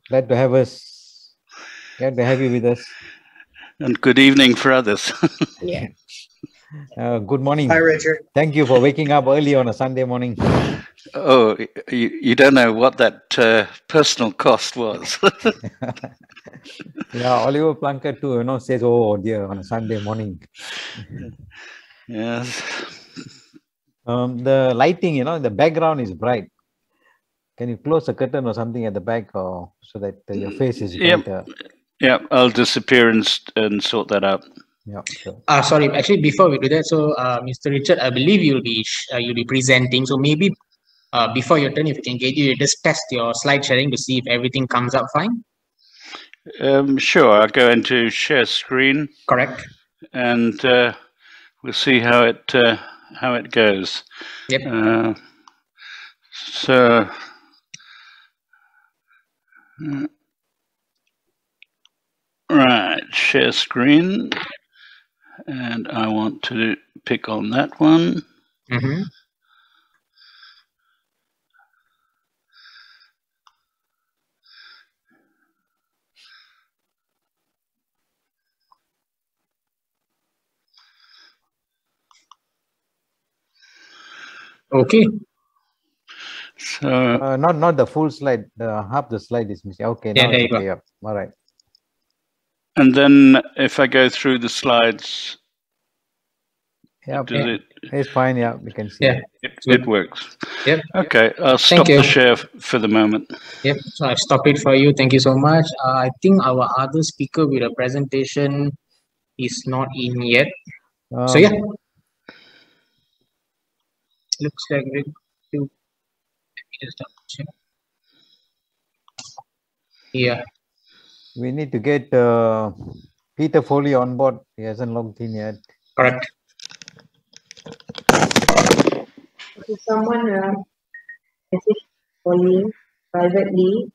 Glad to have us. Glad to have you with us. And good evening for others. Yeah. Good morning. Hi, Richard. Thank you for waking up early on a Sunday morning. Oh, you don't know what that personal cost was. Yeah, Oliver Plunkett too, says, oh dear, on a Sunday morning. Yes. The lighting, the background is bright. Can you close the curtain or something at the back, or so that your face is brighter? Yeah, I'll disappear and sort that out. Yeah, sure. Sorry, actually, before we do that, so Mr. Richard, I believe you'll be presenting. So maybe before your turn, if you can get you just test your slide sharing to see if everything comes out fine. Sure, I'll go into share screen. Correct. And we'll see how it goes. Yep. Right, share screen, and I want to pick on that one. Mm-hmm. Okay. So not the full slide. Half the slide is missing. Okay, now it's okay. Yeah. All right. And then if I go through the slides, it's fine. Yeah, we can see. Yeah, it works. Yep. Okay, I'll stop the share for the moment. Yep. So I stop it for you. Thank you so much. I think our other speaker with a presentation is not in yet. So yeah, looks like yeah. We need to get Peter Foley on board. He hasn't logged in yet. Correct. Someone message Foley privately.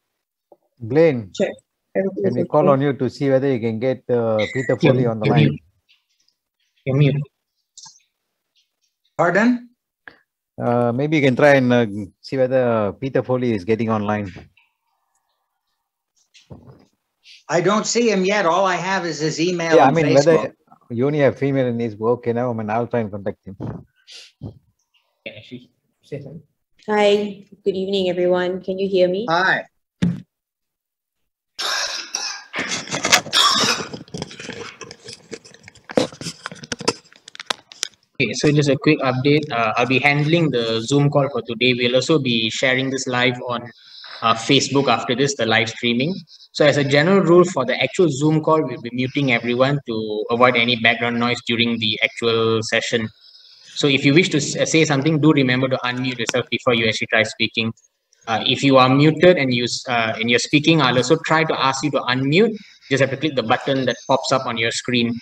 Blaine, check. Can we call on you to see whether you can get Peter Foley on the line? You're mute. Pardon? Maybe you can try and see whether Peter Foley is getting online. I don't see him yet. All I have is his email. Yeah, and I mean, Facebook. whether you only have female in his book, I'll try and contact him. Hi, good evening, everyone. Can you hear me? Hi. Okay, so just a quick update. I'll be handling the Zoom call for today. We'll also be sharing this live on Facebook after this, the live streaming. So as a general rule for the actual Zoom call, we'll be muting everyone to avoid any background noise during the actual session. So if you wish to say something, do remember to unmute yourself before you actually try speaking. If you are muted and you're speaking, I'll also try to ask you to unmute. Just have to click the button that pops up on your screen.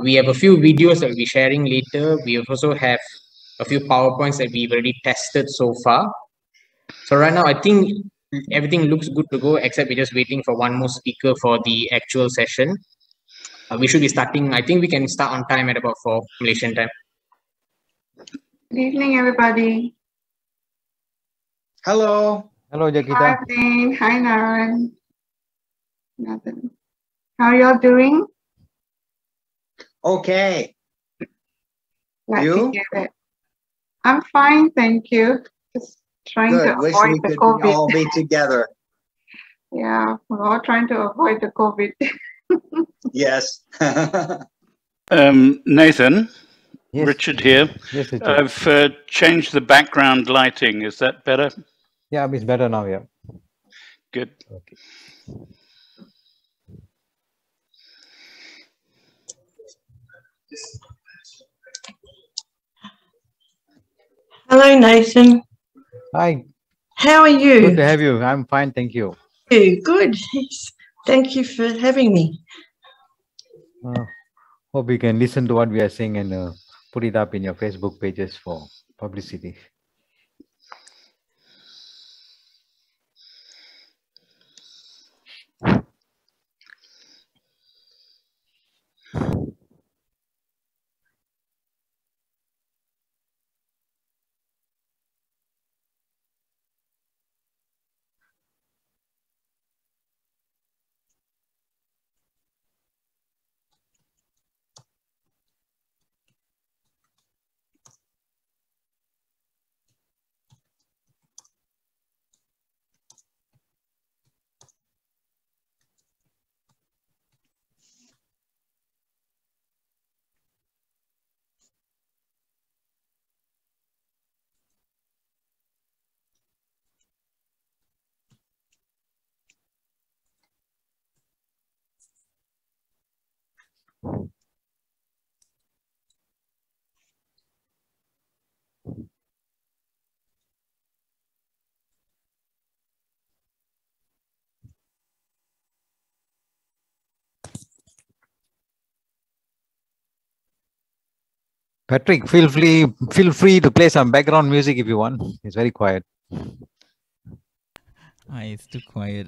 We have a few videos that we'll be sharing later. We also have a few PowerPoints that we've already tested so far. So right now, I think everything looks good to go, except we're just waiting for one more speaker for the actual session. We should be starting, I think we can start on time at about 4 Malaysian time. Good evening, everybody. Hello. Hello, Jakita. Hi, Blaine. Hi, Naren. Nothing. How are y'all doing? Okay. Glad You? to hear it. I'm fine, thank you. Just trying to Wish avoid we the could COVID. all be together. Yeah, we're all trying to avoid the COVID. Yes. Nathan, yes. Richard here. Yes, Richard. I've changed the background lighting. Is that better? Yeah, it's better now. Yeah. Good. Okay. Hello, Nathan. Hi. How are you? Good to have you. I'm fine, thank you. Good. Yes. Thank you for having me. Hope you can listen to what we are saying and put it up in your Facebook pages for publicity. Patrick, feel free to play some background music if you want. It's very quiet. It's too quiet.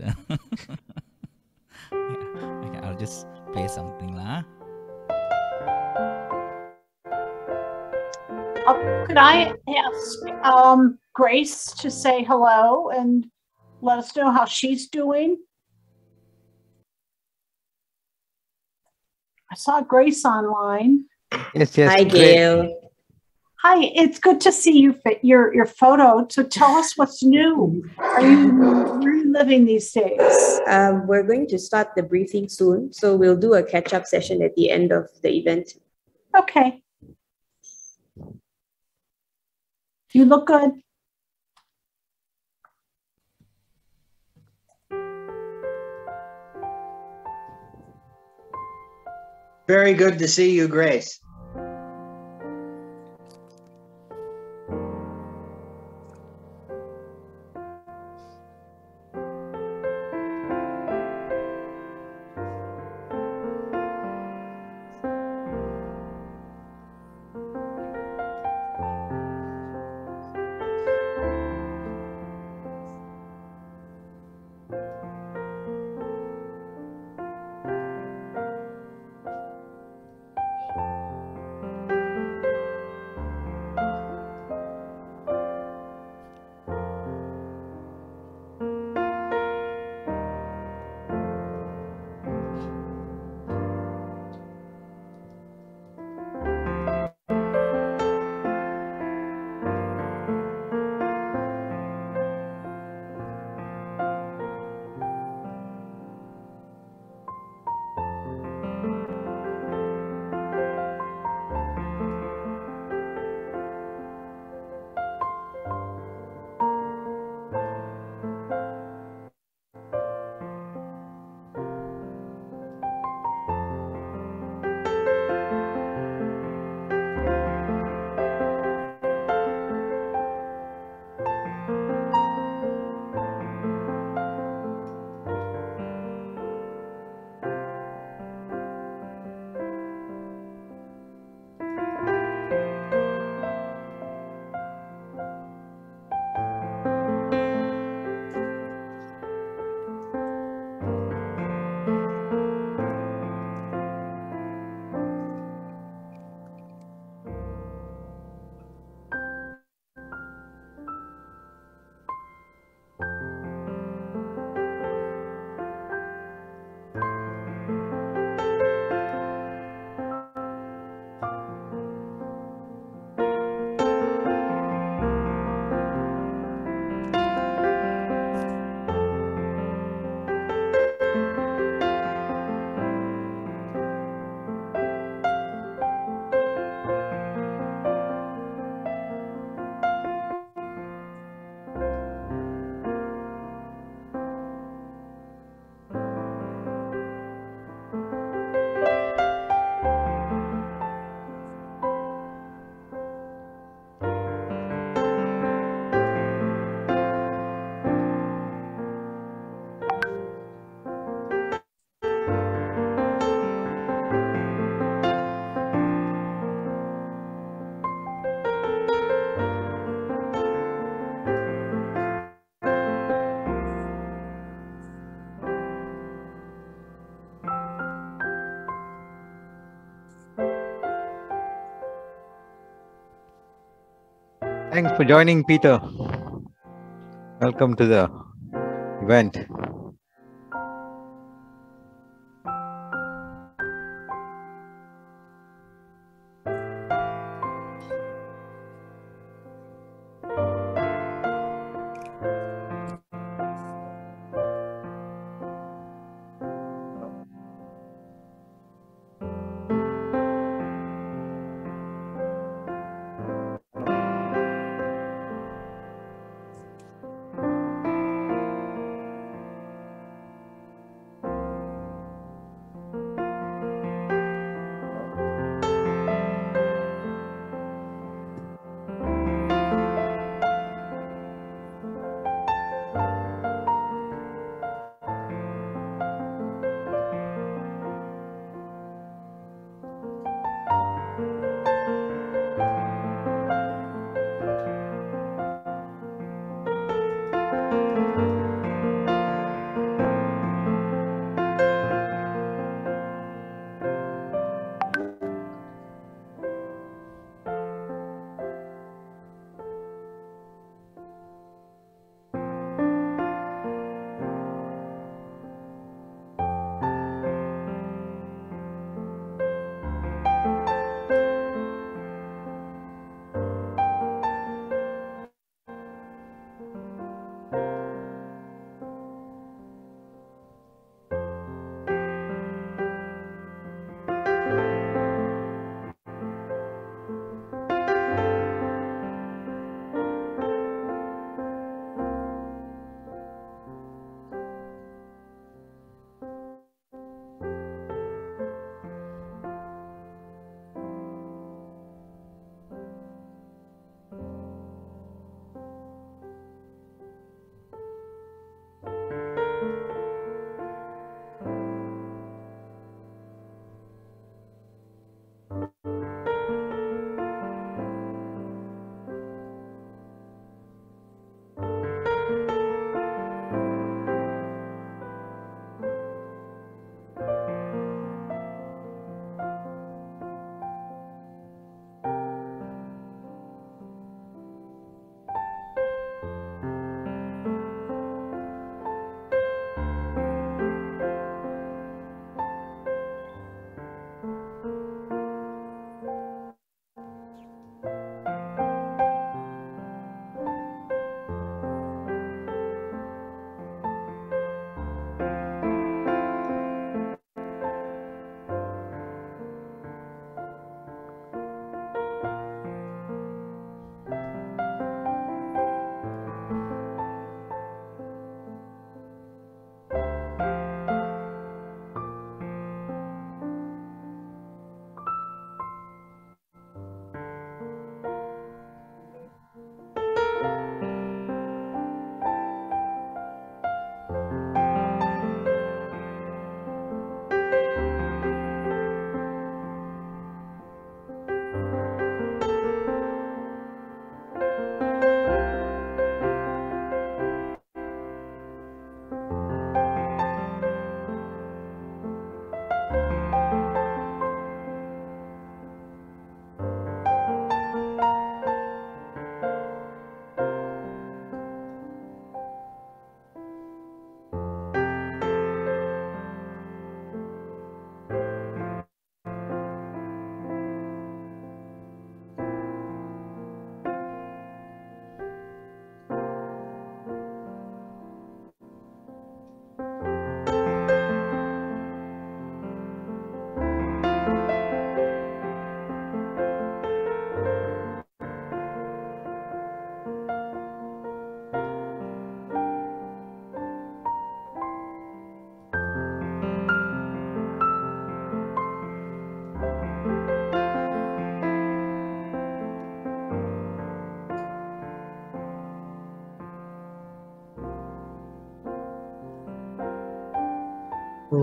Okay, I'll just play something lah. Could I ask Grace to say hello and let us know how she's doing? I saw Grace online. Yes. Hi, great. Gail. Hi, it's good to see you fit your photo. So tell us what's new. Are you reliving these days? We're going to start the briefing soon, so we'll do a catch-up session at the end of the event. Okay. You look good. Very good to see you, Grace. Thanks for joining, Peter. Welcome to the event.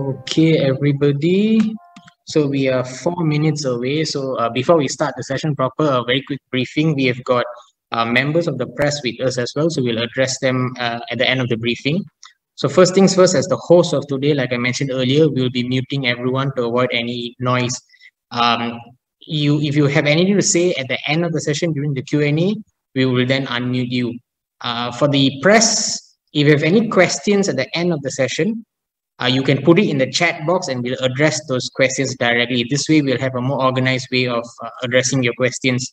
Okay, everybody. So we are 4 minutes away. So before we start the session proper, a very quick briefing. We have got members of the press with us as well. So we'll address them at the end of the briefing. So first things first, as the host of today, like I mentioned earlier, we'll be muting everyone to avoid any noise. If you have anything to say at the end of the session during the Q&A, we will then unmute you. For the press, if you have any questions at the end of the session, you can put it in the chat box and we'll address those questions directly. This way, we'll have a more organized way of addressing your questions.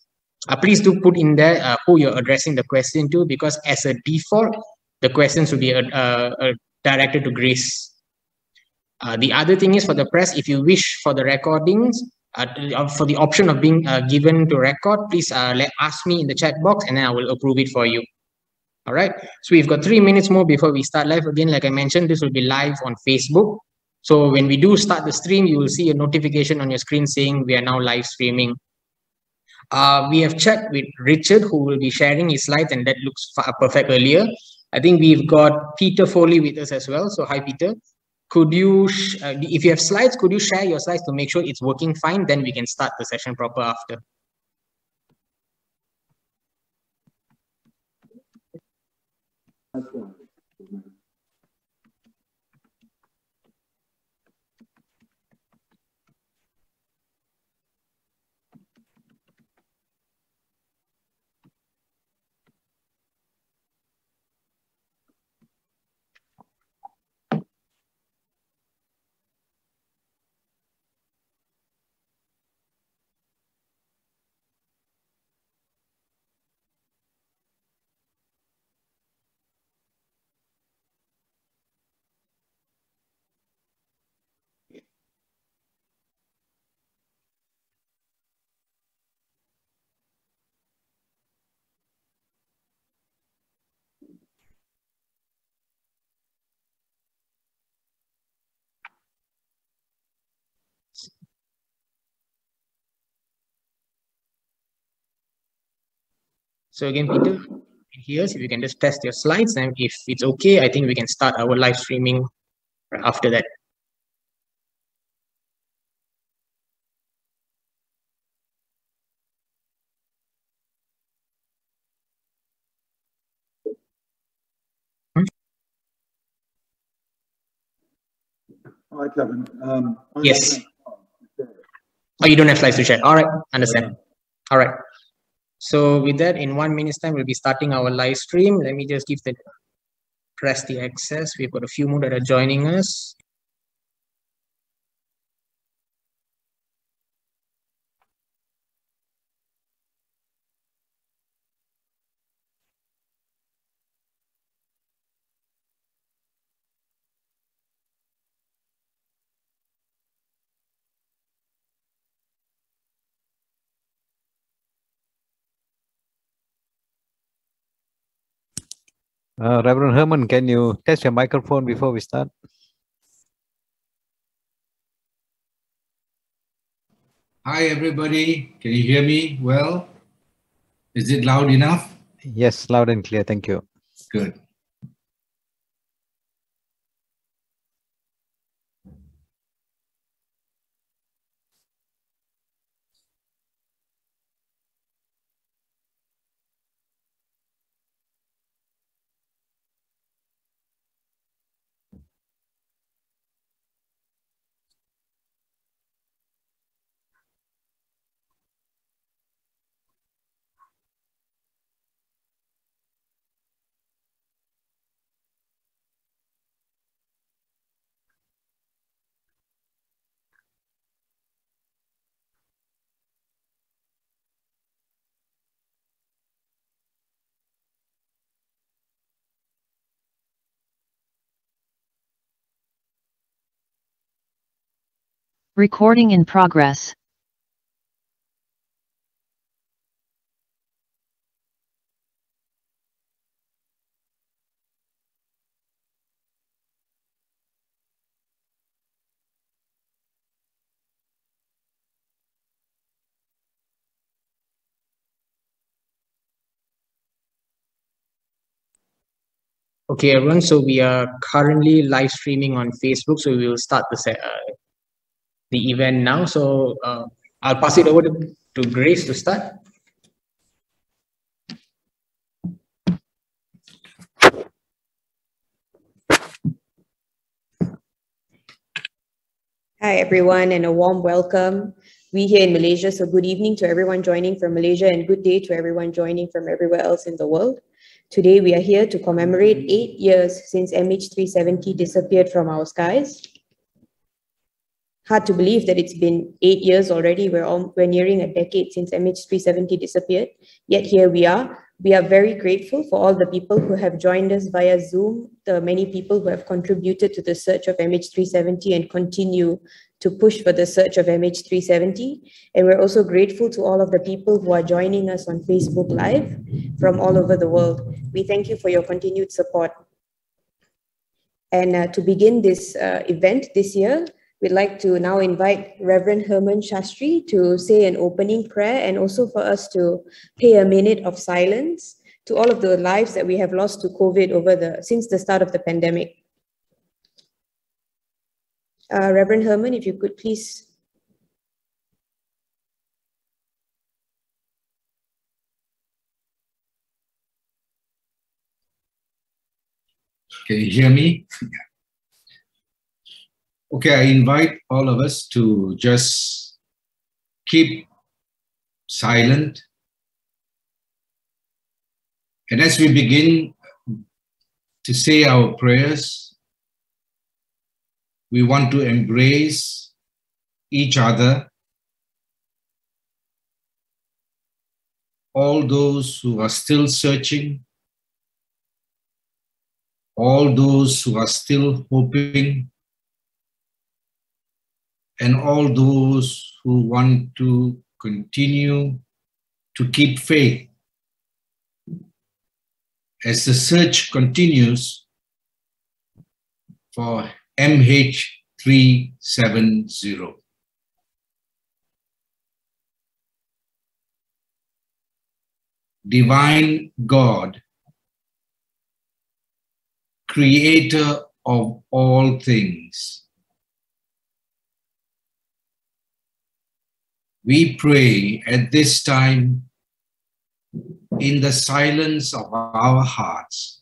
Please do put in there who you're addressing the question to, because as a default, the questions will be directed to Grace. The other thing is for the press, if you wish for the recordings, for the option of being given to record, please ask me in the chat box and then I will approve it for you. All right, so we've got 3 minutes more before we start live. Again, like I mentioned, this will be live on Facebook. So when we do start the stream, you will see a notification on your screen saying we are now live streaming. We have checked with Richard, who will be sharing his slides, and that looks perfect earlier. I think we've got Peter Foley with us as well. So hi, Peter. Could you, if you have slides, could you share your slides to make sure it's working fine? Then we can start the session proper after. So again, Peter, here, so if you can just test your slides, and if it's okay, I think we can start our live streaming after that. Hi, Kevin. Yes. Oh, you don't have slides to share. All right, understand. All right. So with that, in 1 minute's time, we'll be starting our live stream. Let me just give the press the access. We've got a few more that are joining us. Reverend Herman, can you test your microphone before we start? Hi, everybody. Can you hear me well? Is it loud enough? Yes, loud and clear. Thank you. Good. Recording in progress. Okay, everyone. So we are currently live streaming on Facebook. So we will start the event now. So I'll pass it over to Grace to start. Hi, everyone, and a warm welcome. We here in Malaysia, so good evening to everyone joining from Malaysia and good day to everyone joining from everywhere else in the world. Today, we are here to commemorate 8 years since MH370 disappeared from our skies. Hard to believe that it's been 8 years already. We're nearing a decade since MH370 disappeared, yet here we are. We are very grateful for all the people who have joined us via Zoom, the many people who have contributed to the search of MH370 and continue to push for the search of MH370. And we're also grateful to all of the people who are joining us on Facebook Live from all over the world. We thank you for your continued support. And to begin this event this year, we'd like to now invite Reverend Herman Shastri to say an opening prayer and also for us to pay a minute of silence to all of the lives that we have lost to COVID since the start of the pandemic. Reverend Herman, if you could please. Can you hear me? Okay, I invite all of us to just keep silent. And as we begin to say our prayers, we want to embrace each other, all those who are still searching, all those who are still hoping, and all those who want to continue to keep faith as the search continues for MH370. Divine God, creator of all things, we pray at this time in the silence of our hearts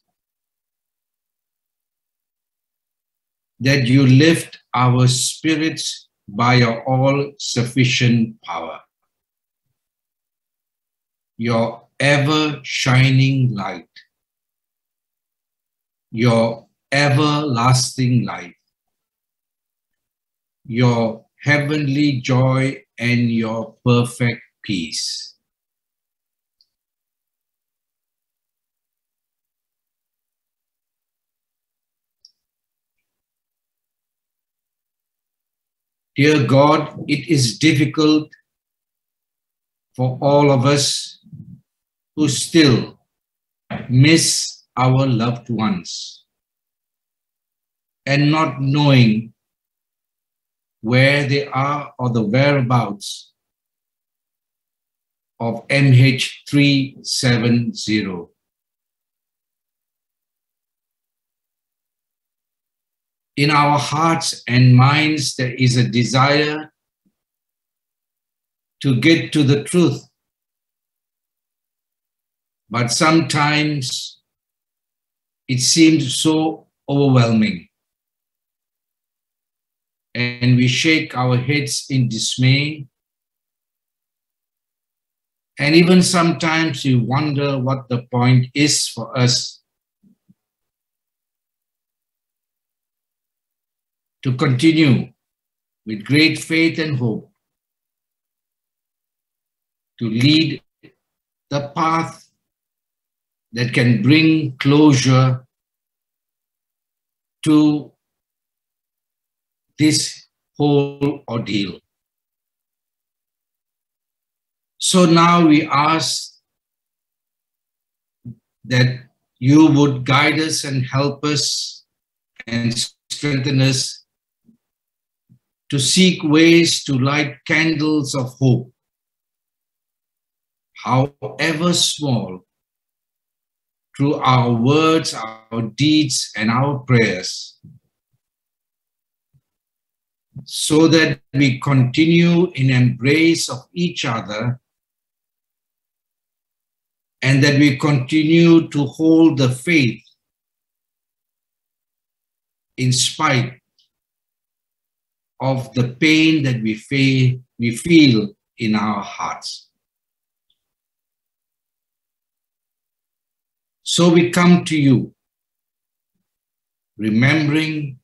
that you lift our spirits by your all-sufficient power, your ever-shining light, your everlasting light, your heavenly joy and your perfect peace. Dear God, it is difficult for all of us who still miss our loved ones and not knowing where they are or the whereabouts of MH370. In our hearts and minds, there is a desire to get to the truth. But sometimes it seems so overwhelming. And we shake our heads in dismay. And even sometimes we wonder what the point is for us to continue with great faith and hope to lead the path that can bring closure to this whole ordeal. So now we ask that you would guide us and help us and strengthen us to seek ways to light candles of hope, however small, through our words, our deeds, and our prayers, so that we continue in embrace of each other and that we continue to hold the faith in spite of the pain that we feel in our hearts. So we come to you, remembering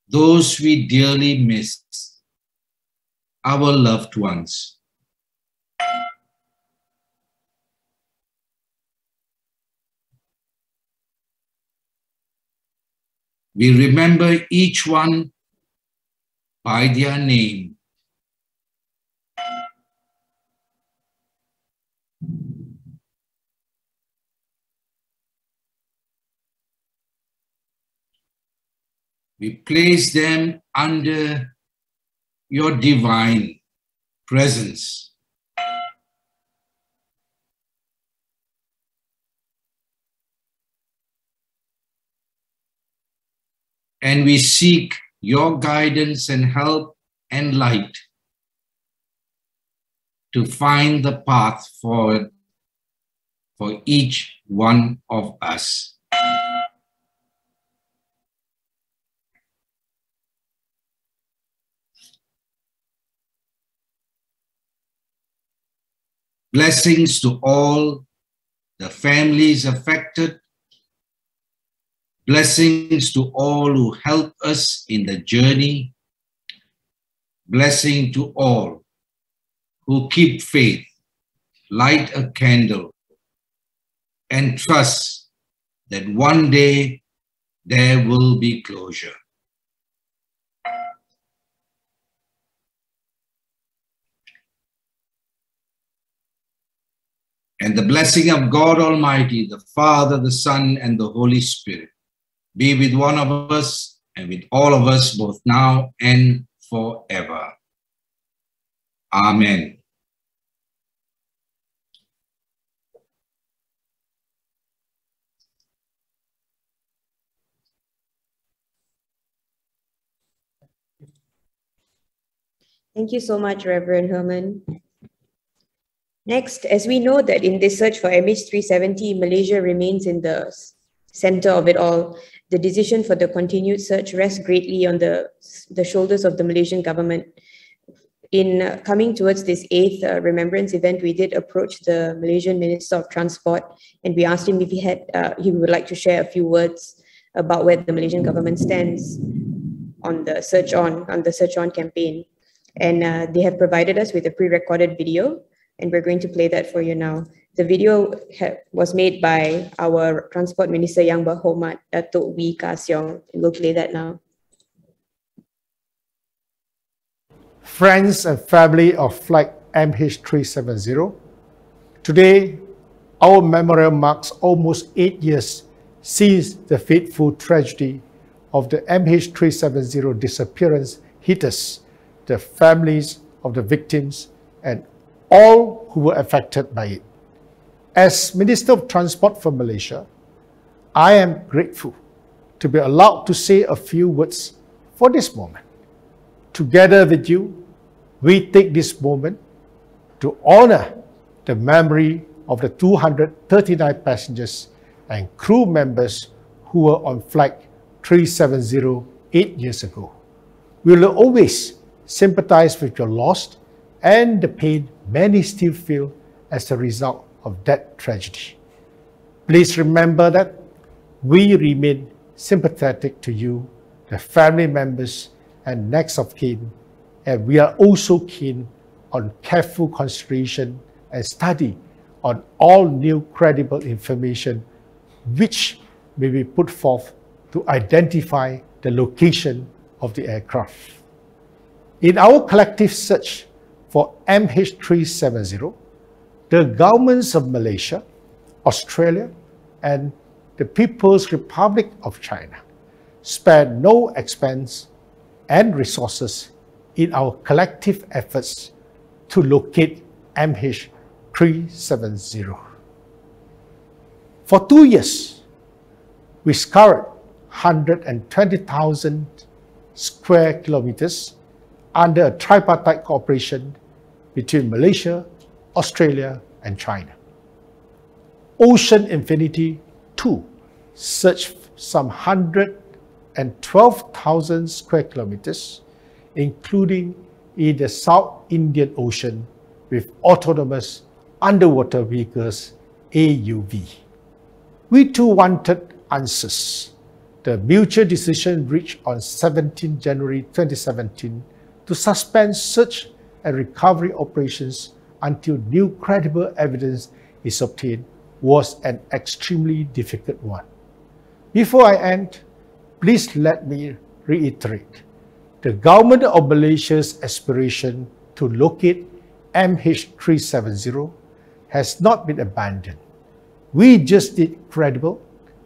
those we dearly miss, our loved ones. We remember each one by their name. We place them under your divine presence. And we seek your guidance and help and light to find the path forward for each one of us. Blessings to all the families affected. Blessings to all who help us in the journey. Blessing to all who keep faith, light a candle, and trust that one day there will be closure. And the blessing of God Almighty, the Father, the Son, and the Holy Spirit be with one of us and with all of us both now and forever. Amen. Thank you so much, Reverend Herman. Next, as we know that in this search for MH370, Malaysia remains in the center of it all, the decision for the continued search rests greatly on the shoulders of the Malaysian government. In coming towards this 8th Remembrance event, we did approach the Malaysian Minister of Transport, and we asked him if he would like to share a few words about where the Malaysian government stands on the Search On campaign. And they have provided us with a pre-recorded video, and we're going to play that for you now. The video was made by our Transport Minister Yang Berhormat, Datuk Wee Ka Siong, and we'll play that now. Friends and family of Flight MH370, today our memorial marks almost 8 years since the fateful tragedy of the MH370 disappearance hit us, the families of the victims, and all who were affected by it. As Minister of Transport for Malaysia, I am grateful to be allowed to say a few words for this moment. Together with you, we take this moment to honor the memory of the 239 passengers and crew members who were on Flight 370 8 years ago. We will always sympathize with your loss and the pain many still feel as a result of that tragedy. Please remember that we remain sympathetic to you, the family members and next of kin, and we are also keen on careful consideration and study on all new credible information which may be put forth to identify the location of the aircraft. In our collective search for MH370, the governments of Malaysia, Australia, and the People's Republic of China spared no expense and resources in our collective efforts to locate MH370. For 2 years, we scoured 120,000 square kilometers under a tripartite cooperation between Malaysia, Australia, and China. Ocean Infinity 2 searched some 112,000 square kilometers, including in the South Indian Ocean with autonomous underwater vehicles, AUV. We too wanted answers. The mutual decision reached on 17 January 2017 to suspend search and recovery operations until new credible evidence is obtained was an extremely difficult one. Before I end, please let me reiterate. The government of Malaysia's aspiration to locate MH370 has not been abandoned. We just need credible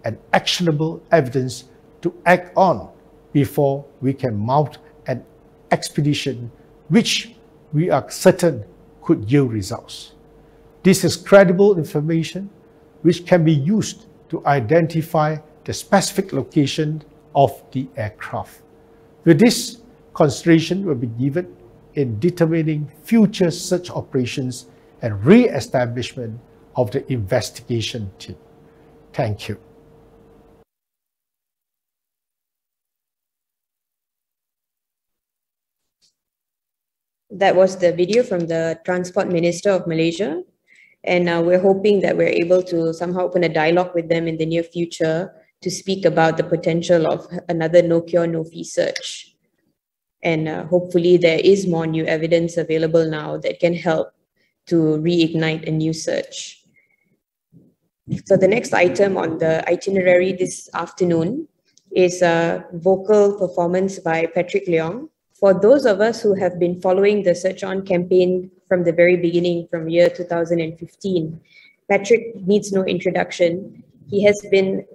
and actionable evidence to act on before we can mount an expedition which we are certain could yield results. This is credible information which can be used to identify the specific location of the aircraft. With this, consideration will be given in determining future search operations and re-establishment of the investigation team. Thank you. That was the video from the Transport Minister of Malaysia. And we're hoping that we're able to somehow open a dialogue with them in the near future to speak about the potential of another no cure, no fee search. And hopefully there is more new evidence available now that can help to reignite a new search. So the next item on the itinerary this afternoon is a vocal performance by Patrick Leong. For those of us who have been following the Search On campaign from the very beginning, from year 2015, Patrick needs no introduction. He has been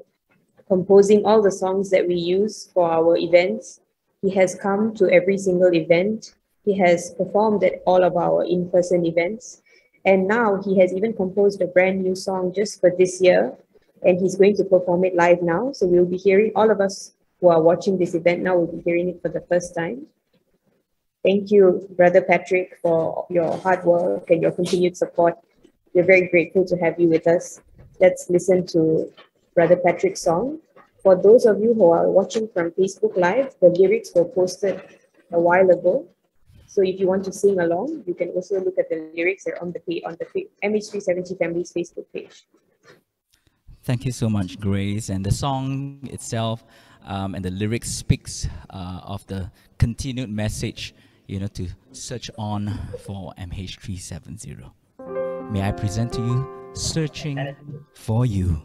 composing all the songs that we use for our events. He has come to every single event. He has performed at all of our in-person events. And now he has even composed a brand new song just for this year. And he's going to perform it live now. So we'll be hearing, all of us who are watching this event now will be hearing it for the first time. Thank you, Brother Patrick, for your hard work and your continued support. We're very grateful to have you with us. Let's listen to Brother Patrick's song. For those of you who are watching from Facebook Live, the lyrics were posted a while ago. So if you want to sing along, you can also look at the lyrics on the MH370 Family's Facebook page. Thank you so much, Grace. And the song itself and the lyrics speaks of the continued message, to search on for MH370. May I present to you, Searching for You.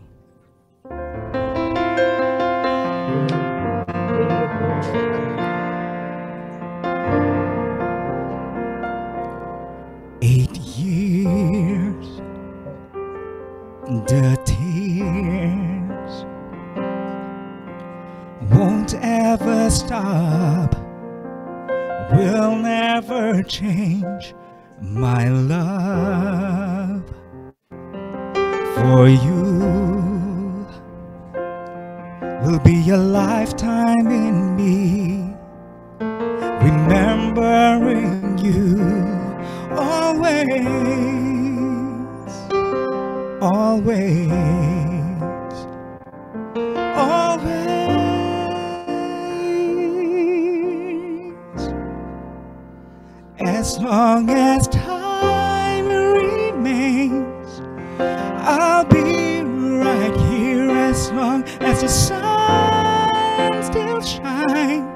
Years, the tears won't ever stop, will never change my love for you. Will be a lifetime in me, remembering you. Always, always, always. As long as time remains, I'll be right here. As long as the sun still shines,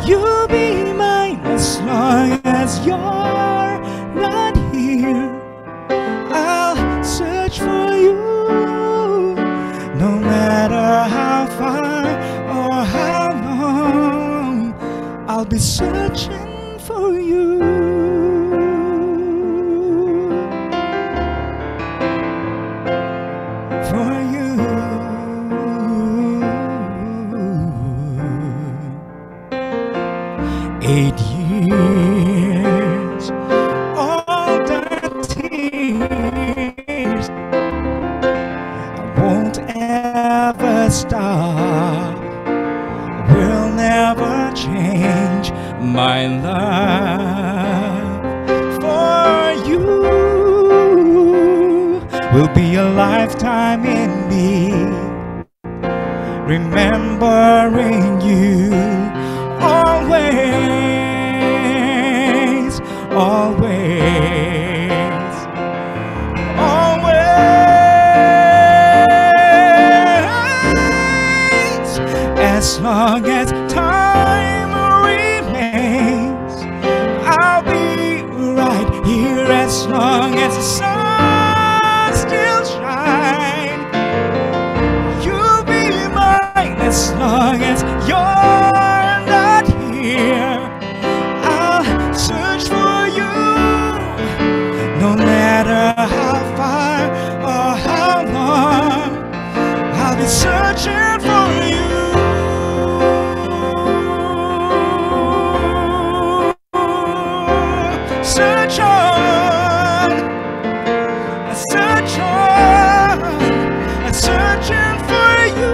you'll be mine. As long as you're not here, I'll search for you. No matter how far or how long, I'll be searching for you. For you. 8 years, my love for you will be a lifetime in me, remembering you always, always, always. As long as time remains, I'll be right here. As long as the sun still shines, you'll be mine. As long as you're not here, I'll search for you. No matter how far or how long, I'll be searching for you. Search on, search on, searching for you.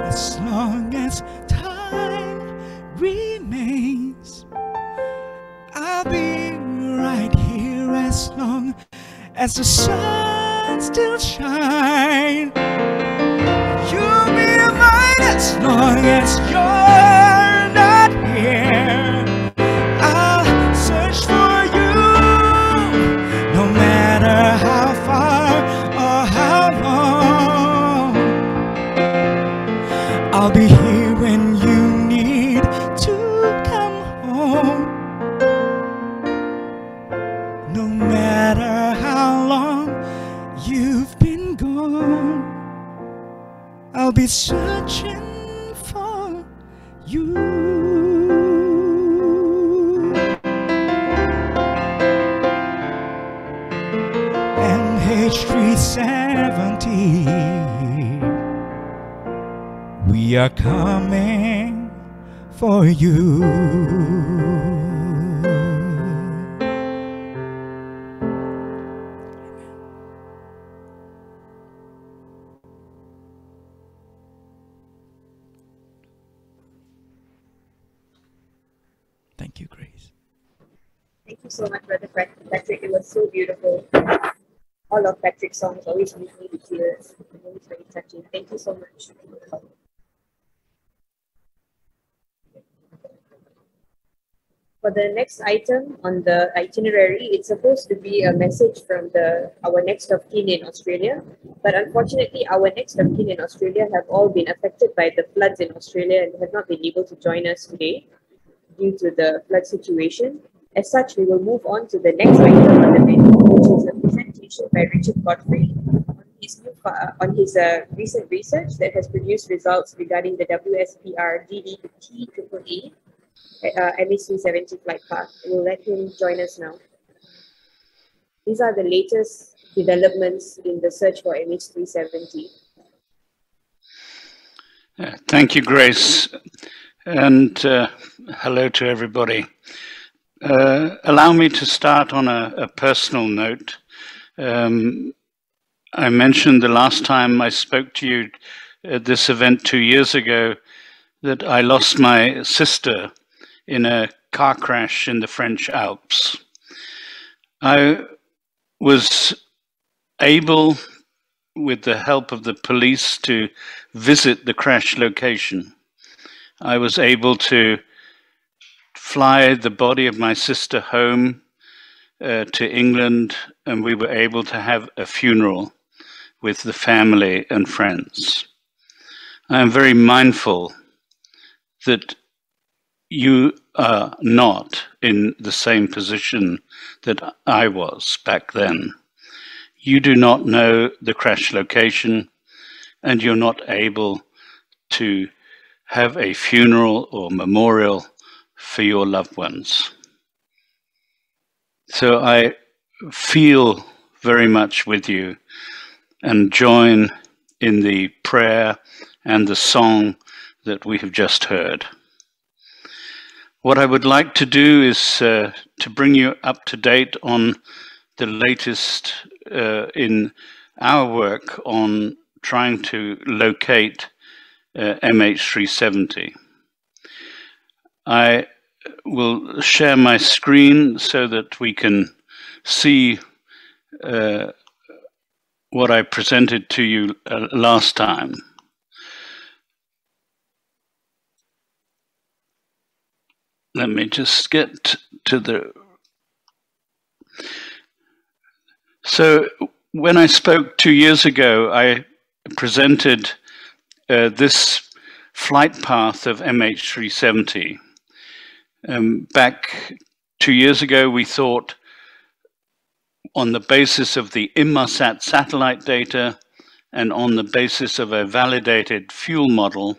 As long as time remains, I'll be right here. As long as the sun still shines, you'll be mine. As long as you're not here, I'll search for you. No matter how far or how long, I'll be here when you need to come home. No matter how long you've been gone, I'll be searching for you. MH370, we are coming for you. Thank you, Grace. Thank you so much, Brother Patrick. It was so beautiful. All of Patrick's songs always make me to tears. Always very touching. Thank you so much. For the next item on the itinerary, it's supposed to be a message from our next of kin in Australia. But unfortunately, our next of kin in Australia have all been affected by the floods in Australia and have not been able to join us today due to the flood situation. As such, we will move on to the next item on the menu, which is a presentation by Richard Godfrey on his recent research that has produced results regarding the WSPR DD-T-AAA MH370 flight path. We'll let him join us now. These are the latest developments in the search for MH370. Thank you, Grace, and hello to everybody. Allow me to start on a personal note. I mentioned the last time I spoke to you at this event 2 years ago that I lost my sister in a car crash in the French Alps. I was able, with the help of the police, to visit the crash location. I was able to fly the body of my sister home to England, and we were able to have a funeral with the family and friends. I am very mindful that you are not in the same position that I was back then. You do not know the crash location, and you're not able to have a funeral or memorial for your loved ones. So I feel very much with you and join in the prayer and the song that we have just heard. what I would like to do is to bring you up to date on the latest in our work on trying to locate MH370. I will share my screen so that we can see what I presented to you last time. Let me just get to the... So when I spoke 2 years ago, I presented this flight path of MH370. Back 2 years ago, we thought on the basis of the Inmarsat satellite data and on the basis of a validated fuel model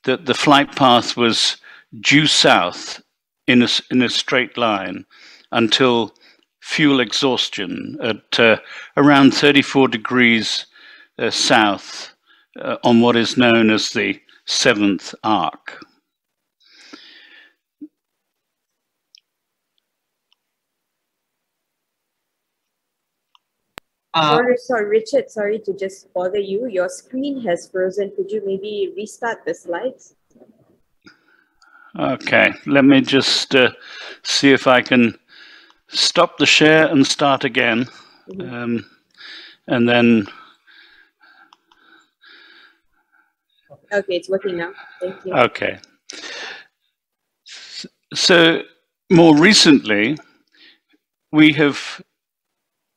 that the flight path was due south in a straight line until fuel exhaustion at around 34 degrees south on what is known as the 7th arc. Sorry, Richard, sorry to just bother you. Your screen has frozen. Could you maybe restart the slides? Okay, let me just see if I can stop the share and start again. And then... Okay, it's working now. Thank you. Okay. So more recently, we have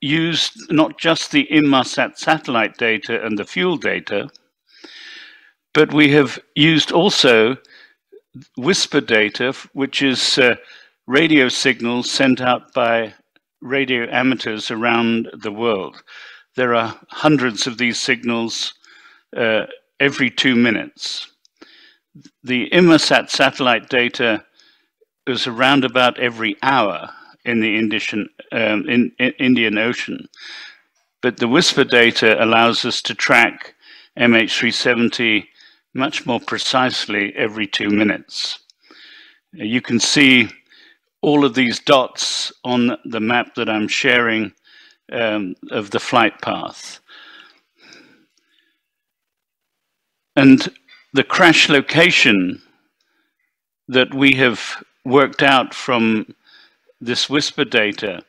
used not just the Inmarsat satellite data and the fuel data, but we have used also whisper data, which is radio signals sent out by radio amateurs around the world. There are hundreds of these signals every 2 minutes. The Inmarsat satellite data is around about every hour in the Indian Ocean. But the whisper data allows us to track MH370 much more precisely every 2 minutes. You can see all of these dots on the map that I'm sharing of the flight path. And the crash location that we have worked out from this whisper data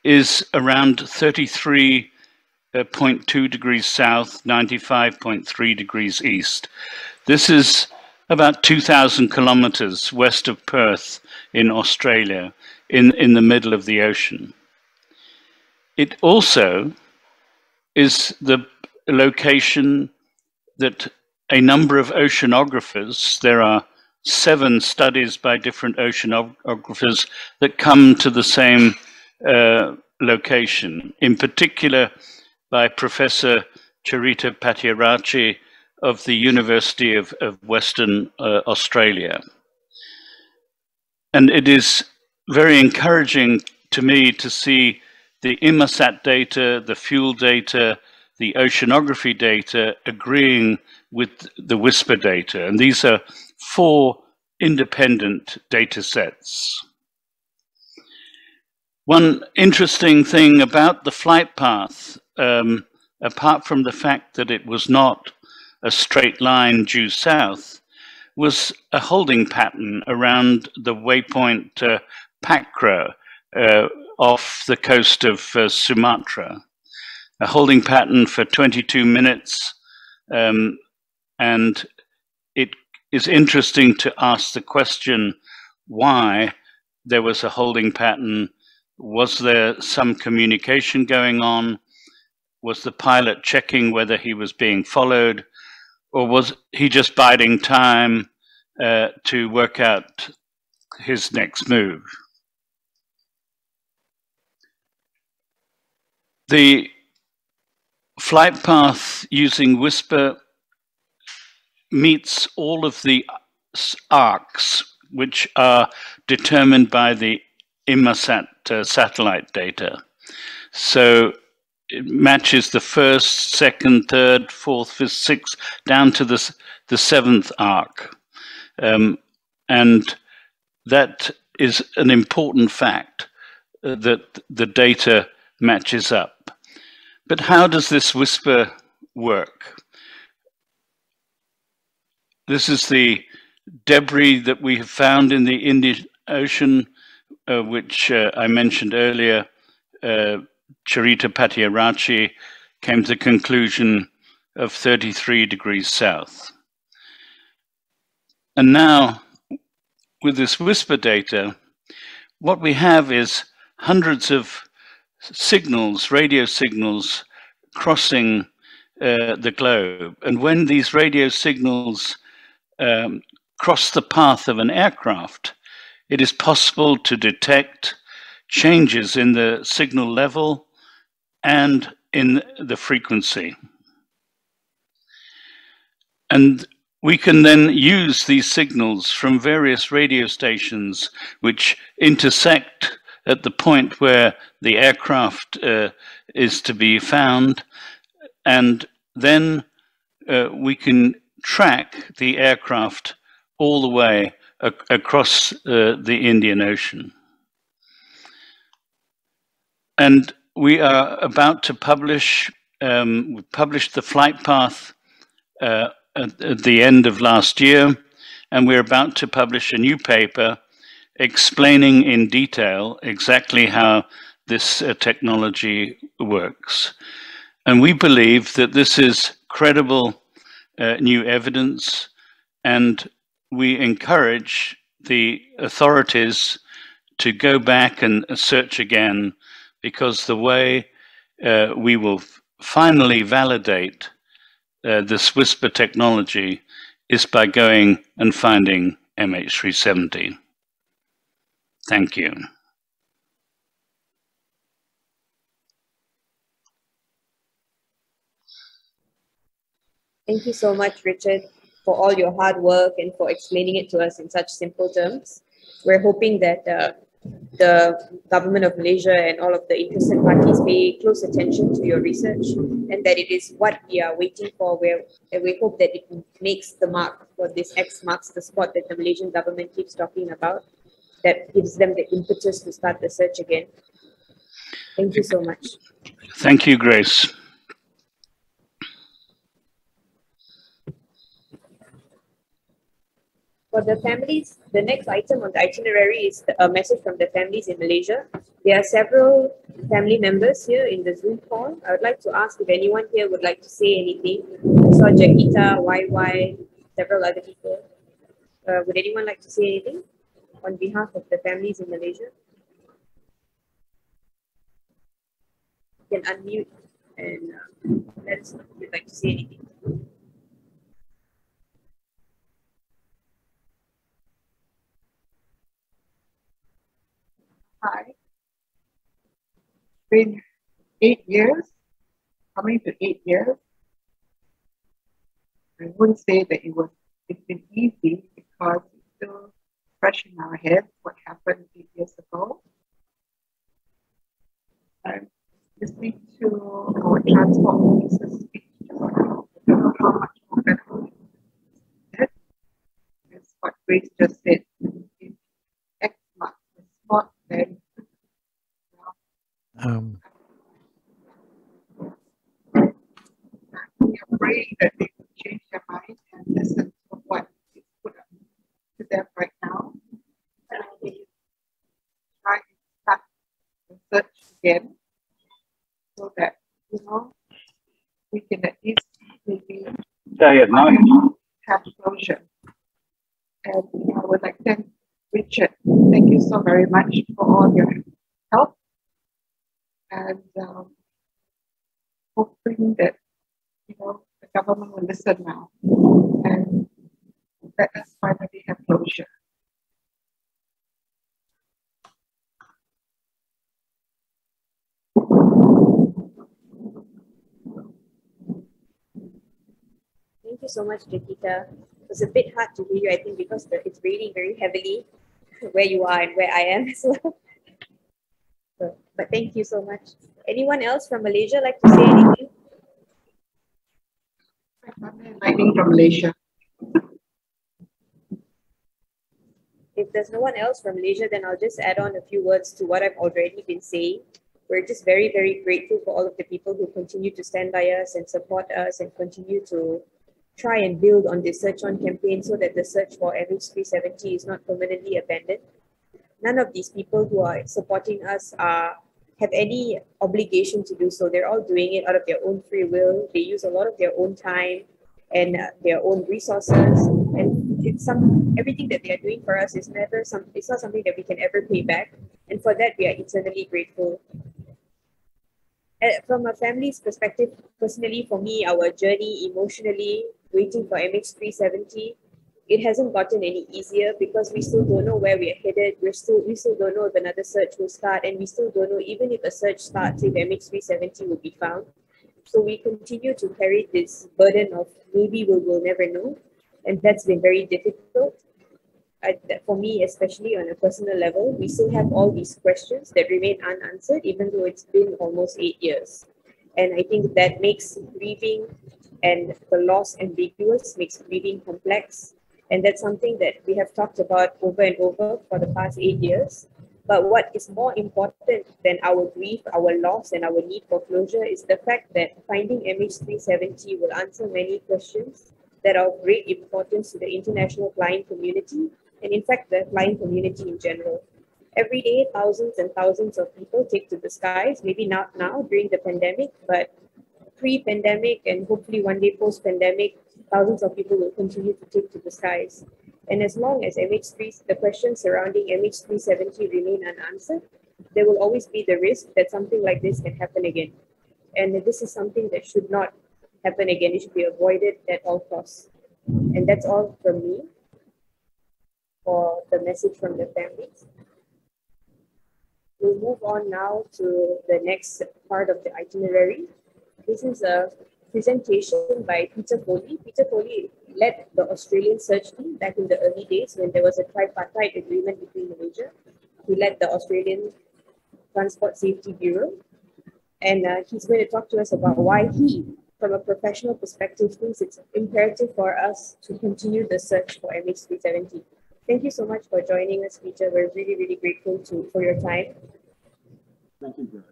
is around 33.2 degrees south, 95.3 degrees east. This is about 2,000 kilometers west of Perth in Australia, in the middle of the ocean. It also is the location that a number of oceanographers, there are 7 studies by different oceanographers that come to the same location, in particular by Professor Charita Patiarachi of the University of Western Australia. And it is very encouraging to me to see the Inmarsat data, the fuel data, the oceanography data agreeing with the whisper data. And these are 4 independent data sets. One interesting thing about the flight path, apart from the fact that it was not a straight line due south, was a holding pattern around the waypoint Pakra off the coast of Sumatra. A holding pattern for 22 minutes, and it is interesting to ask the question why there was a holding pattern. Was there some communication going on? Was the pilot checking whether he was being followed? Or was he just biding time to work out his next move? The flight path using whisper meets all of the arcs which are determined by the Inmarsat satellite data. So it matches the 1st, 2nd, 3rd, 4th, 5th, 6th, down to the 7th arc. And that is an important fact, that the data matches up. But how does this whisper work? This is the debris that we have found in the Indian Ocean, which I mentioned earlier. Charita Patiarachi came to the conclusion of 33 degrees south. And now, with this whisper data, what we have is hundreds of signals, radio signals, crossing the globe. And when these radio signals cross the path of an aircraft, it is possible to detect changes in the signal level and in the frequency. And we can then use these signals from various radio stations which intersect at the point where the aircraft is to be found, and then we can track the aircraft all the way across the Indian Ocean. And we are about to publish, we published the flight path at the end of last year, and we're about to publish a new paper explaining in detail exactly how this technology works. And we believe that this is credible new evidence, and we encourage the authorities to go back and search again, because the way we will finally validate this whisper technology is by going and finding MH370. Thank you. Thank you so much, Richard, for all your hard work and for explaining it to us in such simple terms. We're hoping that the government of Malaysia and all of the interested parties pay close attention to your research, and that it is what we are waiting for, and we hope that it makes the mark for this X marks the spot that the Malaysian government keeps talking about, that gives them the impetus to start the search again. Thank you so much. Thank you, Grace. For the families, the next item on the itinerary is a message from the families in Malaysia. There are several family members here in the Zoom call. I would like to ask if anyone here would like to say anything. I saw Jaquita, YY, several other people. Would anyone like to say anything on behalf of the families in Malaysia? You can unmute and let us know if you'd like to say anything. Hi. It's been 8 years, coming to 8 years. I wouldn't say that it's been easy, because it's still fresh in our heads what happened 8 years ago. I'm listening to our transport officers speak just now. I don't know how much more better that is what Grace just said. X marks the spot, then we are praying that they will change their mind and listen to what is put up to them right now. And we try and start the search again, so that, you know, we can at least maybe have closure. And I would like to thank Richard. Thank you so very much for all your help. And hoping that, you know, the government will listen now and let us finally have closure. Thank you so much, Jaquita. It was a bit hard to hear you, I think, because it's raining very heavily where you are and where I am as well. But thank you so much. Anyone else from Malaysia like to say anything? Lightning from Malaysia. if there's no one else from Malaysia, then I'll just add on a few words to what I've already been saying. We're just very, very grateful for all of the people who continue to stand by us and support us and continue to try and build on this Search On campaign so that the search for MH370 is not permanently abandoned. None of these people who are supporting us have any obligation to do so. They're all doing it out of their own free will. They use a lot of their own time and their own resources. And it's everything that they are doing for us is it's not something that we can ever pay back. And for that, we are eternally grateful. From a family's perspective, personally, for me, our journey emotionally, waiting for MH370, it hasn't gotten any easier because we still don't know where we are headed. We still don't know if another search will start, and we still don't know even if a search starts, if MH370 will be found. So we continue to carry this burden of maybe we'll never know, and that's been very difficult. For me, especially on a personal level, we still have all these questions that remain unanswered, even though it's been almost 8 years. And I think that makes grieving and the loss ambiguous, makes grieving complex. And that's something that we have talked about over and over for the past 8 years. But what is more important than our grief, our loss, and our need for closure is the fact that finding MH370 will answer many questions that are of great importance to the international flying community, and in fact, the flying community in general. Every day, thousands and thousands of people take to the skies, maybe not now during the pandemic, but pre-pandemic and hopefully one day post-pandemic, thousands of people will continue to take to the skies. And as long as the questions surrounding MH370 remain unanswered, there will always be the risk that something like this can happen again. And this is something that should not happen again. It should be avoided at all costs. And that's all from me for the message from the families. We'll move on now to the next part of the itinerary. This is a presentation by Peter Foley. Peter Foley led the Australian search team back in the early days when there was a tripartite agreement between Malaysia. He led the Australian Transport Safety Bureau. And he's going to talk to us about why he, from a professional perspective, thinks it's imperative for us to continue the search for MH370. Thank you so much for joining us, Peter. We're really, really grateful for your time. Thank you, Grace.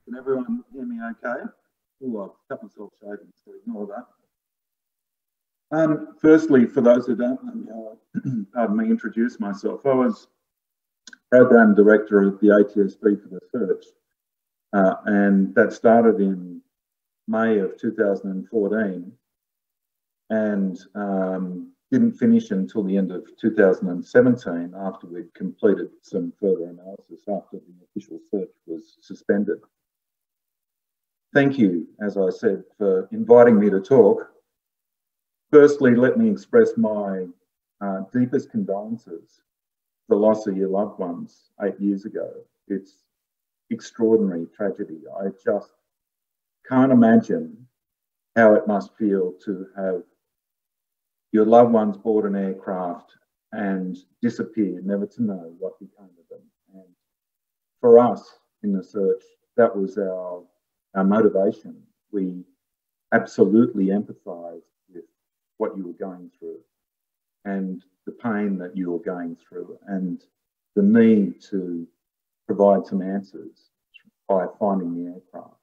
Can everyone hear me okay? Oh, I've cut myself shaving, so ignore that. Firstly, for those who don't know, pardon me, introduce myself. I was Program Director of the ATSB for the search, and that started in May of 2014 and didn't finish until the end of 2017 after we'd completed some further analysis after the official search was suspended. Thank you, as I said, for inviting me to talk. Firstly, let me express my deepest condolences for the loss of your loved ones 8 years ago. It's extraordinary tragedy. I just can't imagine how it must feel to have your loved ones board an aircraft and disappear, never to know what became of them. And for us in the search, that was our motivation. We absolutely empathised with what you were going through and the pain that you were going through and the need to provide some answers by finding the aircraft.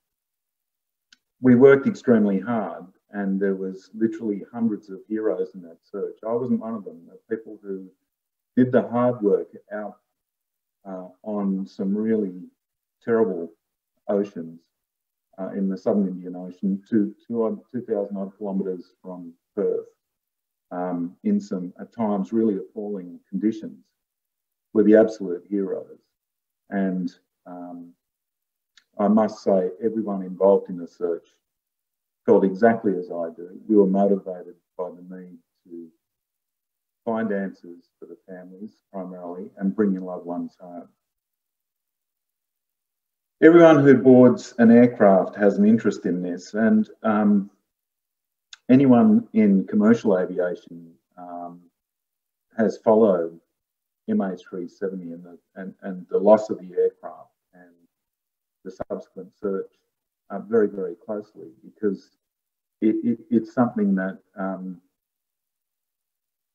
We worked extremely hard and there was literally hundreds of heroes in that search. I wasn't one of them. The people who did the hard work out on some really terrible oceans in the southern Indian Ocean to 2,000 odd kilometres from Perth in some, at times, really appalling conditions were the absolute heroes. And I must say, everyone involved in the search felt exactly as I do. We were motivated by the need to find answers for the families primarily and bring your loved ones home. Everyone who boards an aircraft has an interest in this, and anyone in commercial aviation has followed MH370 and the loss of the aircraft and the subsequent search very, very closely, because it's something that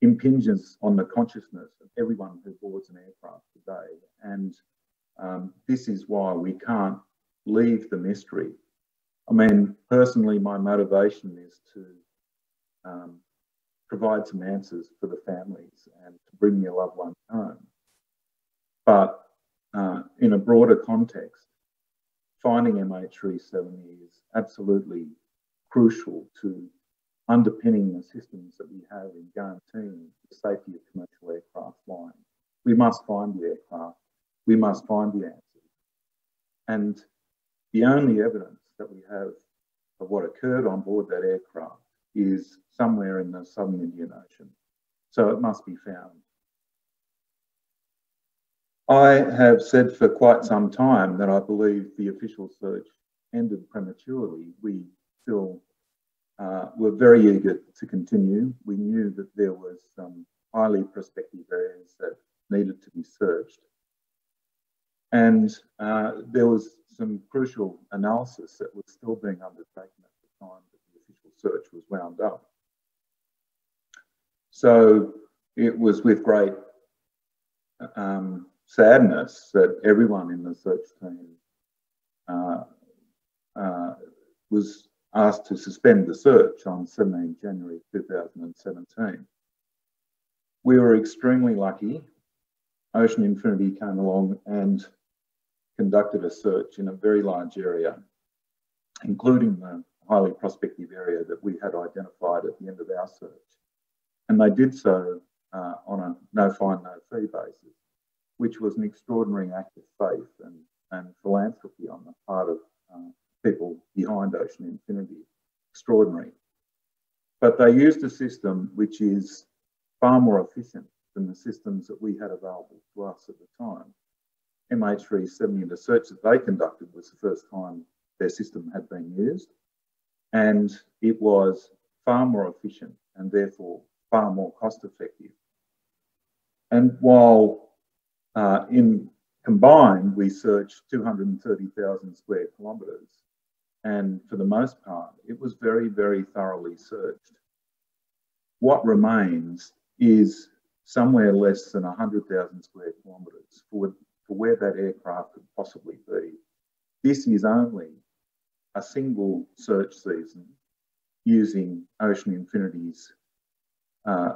impinges on the consciousness of everyone who boards an aircraft today. And this is why we can't leave the mystery. I mean, personally, my motivation is to provide some answers for the families and to bring their loved ones home. But in a broader context, finding MH370 is absolutely crucial to underpinning the systems that we have in guaranteeing the safety of commercial aircraft flying. We must find the aircraft. We must find the answers. And the only evidence that we have of what occurred on board that aircraft is somewhere in the southern Indian Ocean. So it must be found. I have said for quite some time that I believe the official search ended prematurely. We still were very eager to continue. We knew that there was some highly prospective areas that needed to be searched. And there was some crucial analysis that was still being undertaken at the time that the official search was wound up. So it was with great sadness that everyone in the search team was asked to suspend the search on 17 January 2017. We were extremely lucky. Ocean Infinity came along and conducted a search in a very large area, including the highly prospective area that we had identified at the end of our search. And they did so on a no fine, no fee basis, which was an extraordinary act of faith and philanthropy on the part of people behind Ocean Infinity. Extraordinary. But they used a system which is far more efficient than the systems that we had available to us at the time. MH370, the search that they conducted was the first time their system had been used, and it was far more efficient and therefore far more cost effective. And while in combined, we searched 230,000 square kilometres, and for the most part, it was very, very thoroughly searched. What remains is somewhere less than 100,000 square kilometres for where that aircraft could possibly be. This is only a single search season using Ocean Infinity's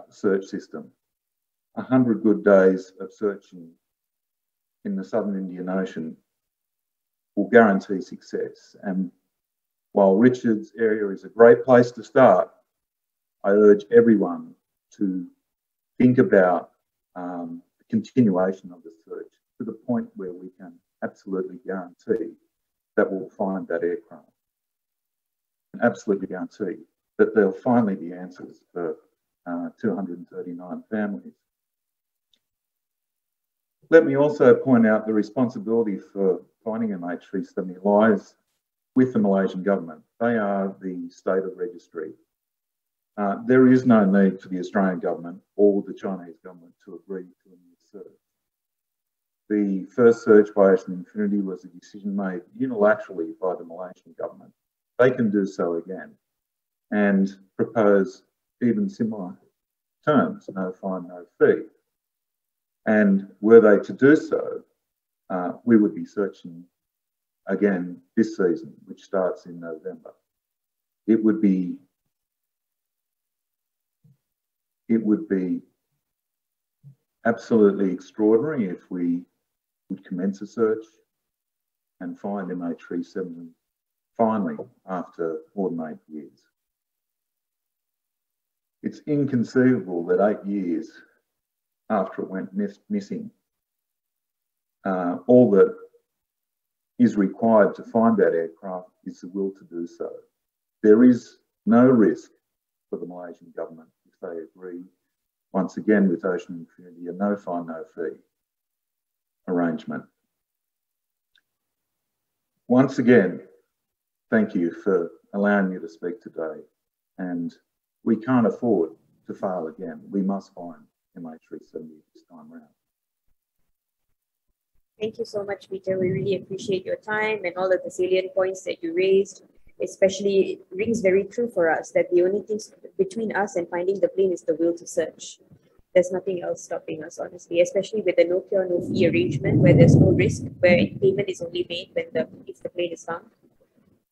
search system. 100 good days of searching in the southern Indian Ocean will guarantee success. And while Richard's area is a great place to start, I urge everyone to think about the continuation of the search to the point where we can absolutely guarantee that we'll find that aircraft. And absolutely guarantee that there'll finally be answers for 239 families. Let me also point out the responsibility for finding MH370 lies with the Malaysian government. They are the state of registry. There is no need for the Australian government or the Chinese government to agree to a new search. The first search by Ocean Infinity was a decision made unilaterally by the Malaysian government. They can do so again and propose even similar terms, no fine, no fee. And were they to do so, we would be searching again this season, which starts in November. It would be absolutely extraordinary if we would commence a search and find MH370 finally after more than 8 years. It's inconceivable that 8 years after it went missing, all that is required to find that aircraft is the will to do so. There is no risk for the Malaysian government if they agree, once again with Ocean Infinity, a no fine, no fee arrangement. Once again, thank you for allowing me to speak today. And we can't afford to fail again. We must find MH370 this time around. Thank you so much, Peter. We really appreciate your time and all of the salient points that you raised. Especially, it rings very true for us that the only thing between us and finding the plane is the will to search. there's nothing else stopping us, honestly, especially with the no cure, no fee arrangement where there's no risk, where payment is only made when if the plane is found.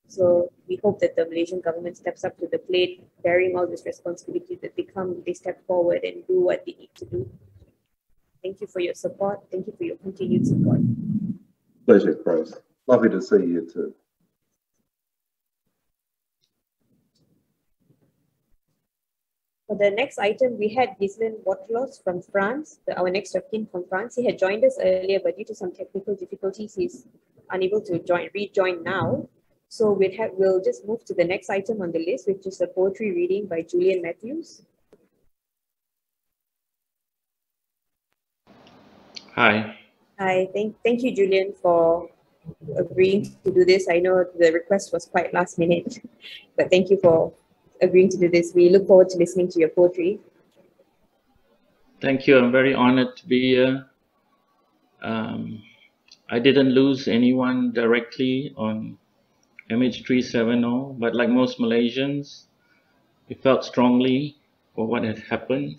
So we hope that the Malaysian government steps up to the plate, bearing all this responsibility, that they step forward and do what they need to do. Thank you for your support. Thank you for your continued support. Pleasure, Grace. Lovely to see you too. For the next item, we had Ghislain Waterlos from France, our next of kin from France. He had joined us earlier, but due to some technical difficulties, he's unable to rejoin now. So we'll just move to the next item on the list, which is a poetry reading by Julian Matthews. Hi. Hi, thank you, Julian, for agreeing to do this. I know the request was quite last minute, but thank you for agreeing to do this. We look forward to listening to your poetry. Thank you. I'm very honored to be here. I didn't lose anyone directly on MH370, but like most Malaysians, we felt strongly for what had happened.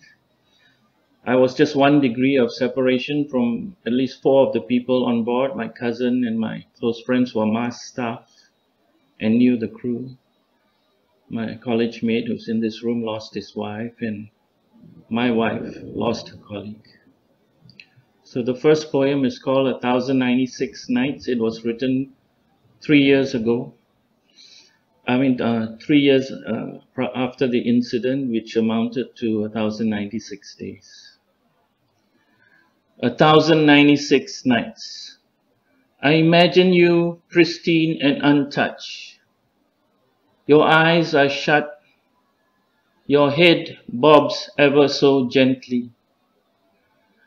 I was just 1 degree of separation from at least 4 of the people on board. My cousin and my close friends were MAS staff and knew the crew. My college mate who's in this room lost his wife, and my wife lost her colleague. So the first poem is called 1096 Nights. It was written 3 years ago. 3 years after the incident, which amounted to 1096 days. 1096 nights. I imagine you pristine and untouched. Your eyes are shut. Your head bobs ever so gently.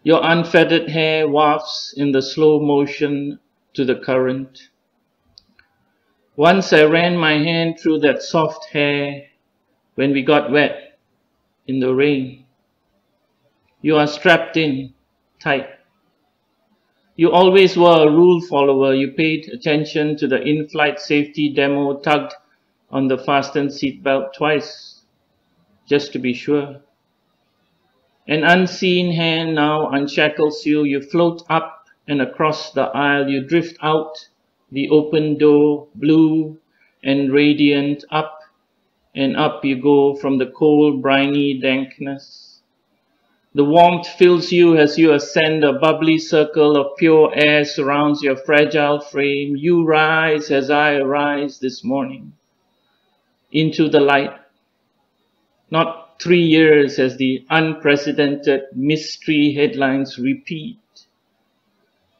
Your unfeathered hair wafts in the slow motion to the current. Once I ran my hand through that soft hair when we got wet in the rain. You are strapped in tight. You always were a rule follower. You paid attention to the in-flight safety demo, tugged on the fastened seatbelt twice, just to be sure. An unseen hand now unshackles you. You float up and across the aisle. You drift out the open door, blue and radiant. Up and up you go from the cold, briny dankness. The warmth fills you as you ascend. A bubbly circle of pure air surrounds your fragile frame. You rise as I arise this morning into the light. Not 3 years as the unprecedented mystery headlines repeat,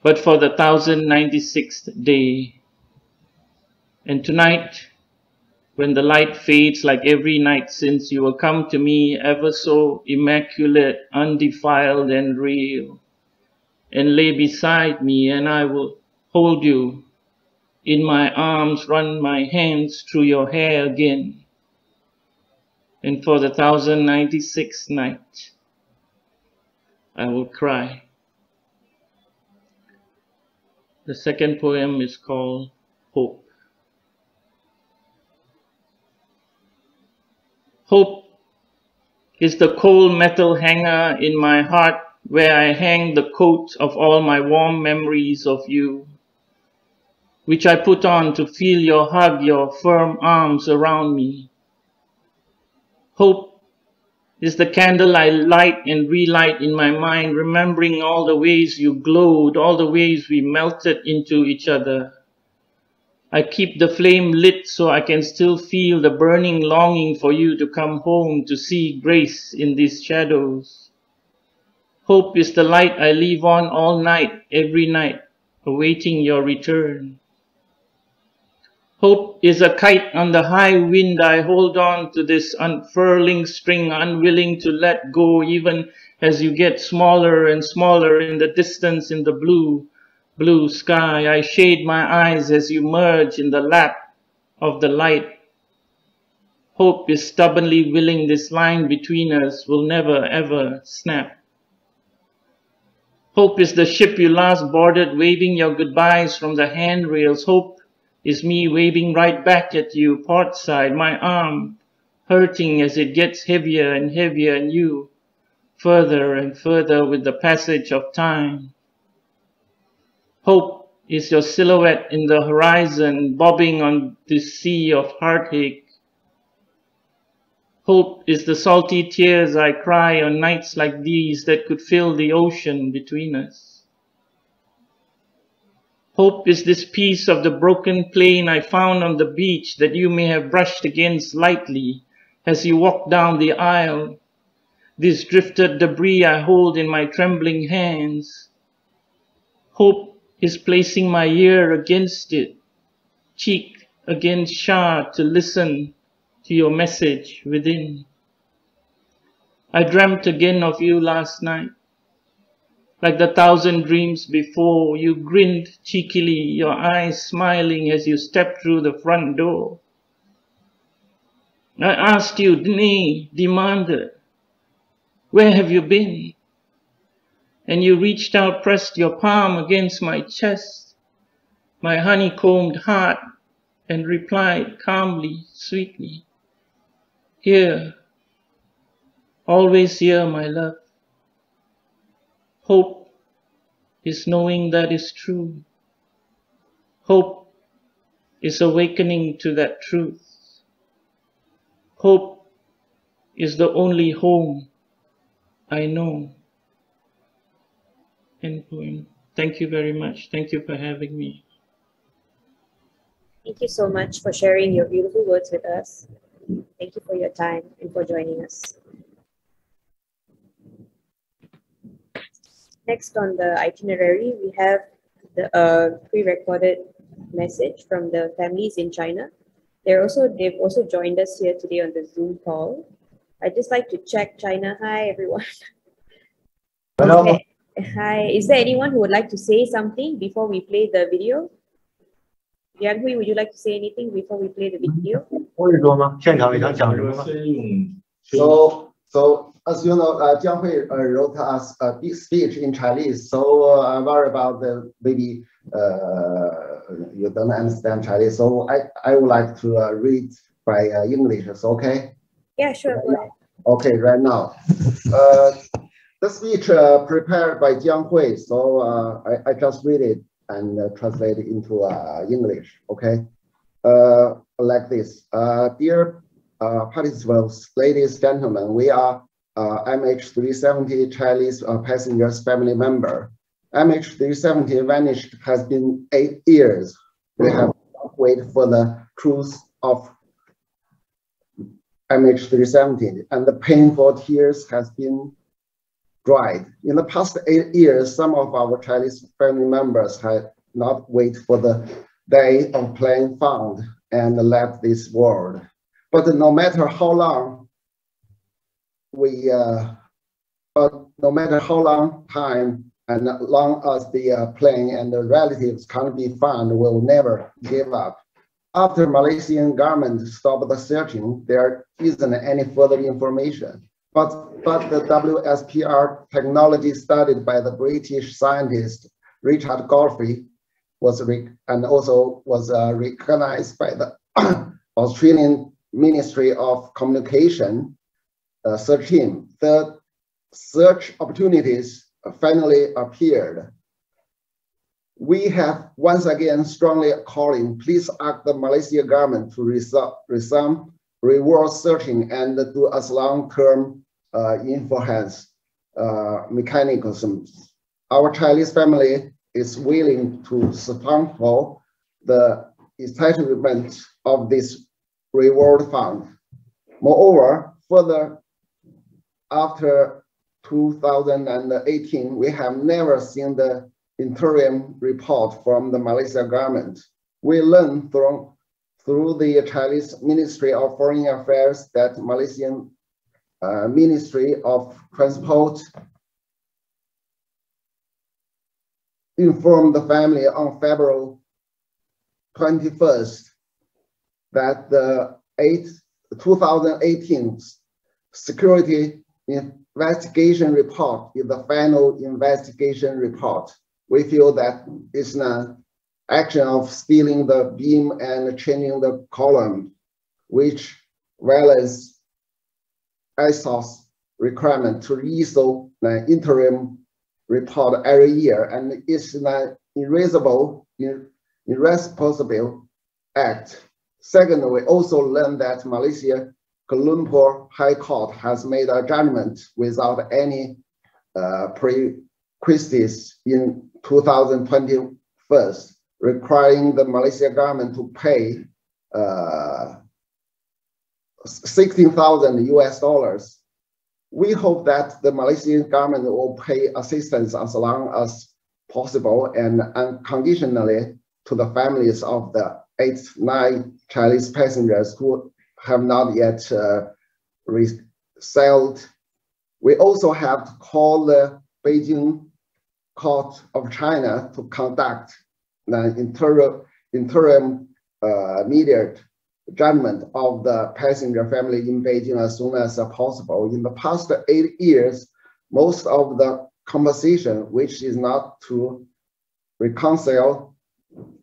but for the 1096th day. And tonight, when the light fades like every night since, you will come to me ever so immaculate, undefiled and real, and lay beside me, and I will hold you in my arms, run my hands through your hair again. And for the 1096th night, I will cry. The second poem is called Hope. Hope is the cold metal hanger in my heart where I hang the coat of all my warm memories of you, which I put on to feel your hug, your firm arms around me. Hope is the candle I light and relight in my mind, remembering all the ways you glowed, all the ways we melted into each other. I keep the flame lit so I can still feel the burning longing for you to come home, to see grace in these shadows. Hope is the light I leave on all night, every night, awaiting your return. Hope is a kite on the high wind. I hold on to this unfurling string, unwilling to let go, even as you get smaller and smaller in the distance in the blue sky. I shade my eyes as you merge in the lap of the light. Hope is stubbornly willing this line between us will never ever snap. Hope is the ship you last boarded, waving your goodbyes from the handrails. Hope is me waving right back at you, port side, my arm hurting as it gets heavier and heavier, and you further and further with the passage of time. Hope is your silhouette in the horizon, bobbing on this sea of heartache. Hope is the salty tears I cry on nights like these that could fill the ocean between us. Hope is this piece of the broken plane I found on the beach that you may have brushed against lightly as you walk down the aisle. This drifted debris I hold in my trembling hands. Hope is placing my ear against it, cheek against shard to listen to your message within. I dreamt again of you last night. Like the 1,000 dreams before, you grinned cheekily, your eyes smiling as you stepped through the front door. I asked you, demanded, where have you been? And you reached out, pressed your palm against my chest, my honeycombed heart, and replied calmly, sweetly, here, always here, my love. Hope is knowing that is true. Hope is awakening to that truth. Hope is the only home I know. End poem. Thank you very much. Thank you for having me. Thank you so much for sharing your beautiful words with us. Thank you for your time and for joining us. Next on the itinerary, we have the pre-recorded message from the families in China. They've also joined us here today on the Zoom call. I'd just like to check China. Hi, everyone. Hello. Hi. Is there anyone who would like to say something before we play the video? Yang Hui, would you like to say anything before we play the video? So as you know, Jiang Hui wrote us a big speech in Chinese. So I'm worried about the maybe you don't understand Chinese. So I would like to read by English. It's okay? Yeah, sure. Go ahead. Okay, right now. The speech prepared by Jiang Hui. So I just read it and translate it into English. Okay. Like this. Dear participants, ladies and gentlemen, we are MH370 Chinese passengers family member. MH370 vanished has been 8 years. We have waited for the truth of MH370, and the painful tears has been dried. In the past 8 years, some of our Chinese family members had not waited for the day of plane found and left this world. But no matter how long no matter how long time and long as the plane and the relatives can't be found, will never give up. After Malaysian government stopped the searching, there isn't any further information. But the WSPR technology studied by the British scientist Richard Godfrey was recognized by the Australian Ministry of Communication search team. The search opportunities finally appeared. We have once again strongly calling, please ask the Malaysian government to resume reward searching and do as long-term enforcement mechanisms. Our Chinese family is willing to support for the establishment of this reward fund. Moreover, further, after 2018, we have never seen the interim report from the Malaysian government. We learned through the Chinese Ministry of Foreign Affairs that Malaysian Ministry of Transport informed the family on February 21st that the 2018 security investigation report is the final investigation report. We feel that it's an action of stealing the beam and changing the column, which violates ethos requirement to issue an interim report every year, and it's an irresponsible act. Second, we also learned that Malaysia Kuala Lumpur High Court has made a judgment without any prerequisites in 2021, requiring the Malaysian government to pay $16,000 US. We hope that the Malaysian government will pay assistance as long as possible and unconditionally to the families of the 9 Chinese passengers who have not yet resettled. We also have to call the Beijing Court of China to conduct an interim immediate judgment of the passenger family in Beijing as soon as possible. In the past 8 years, most of the compensation, which is not to reconcile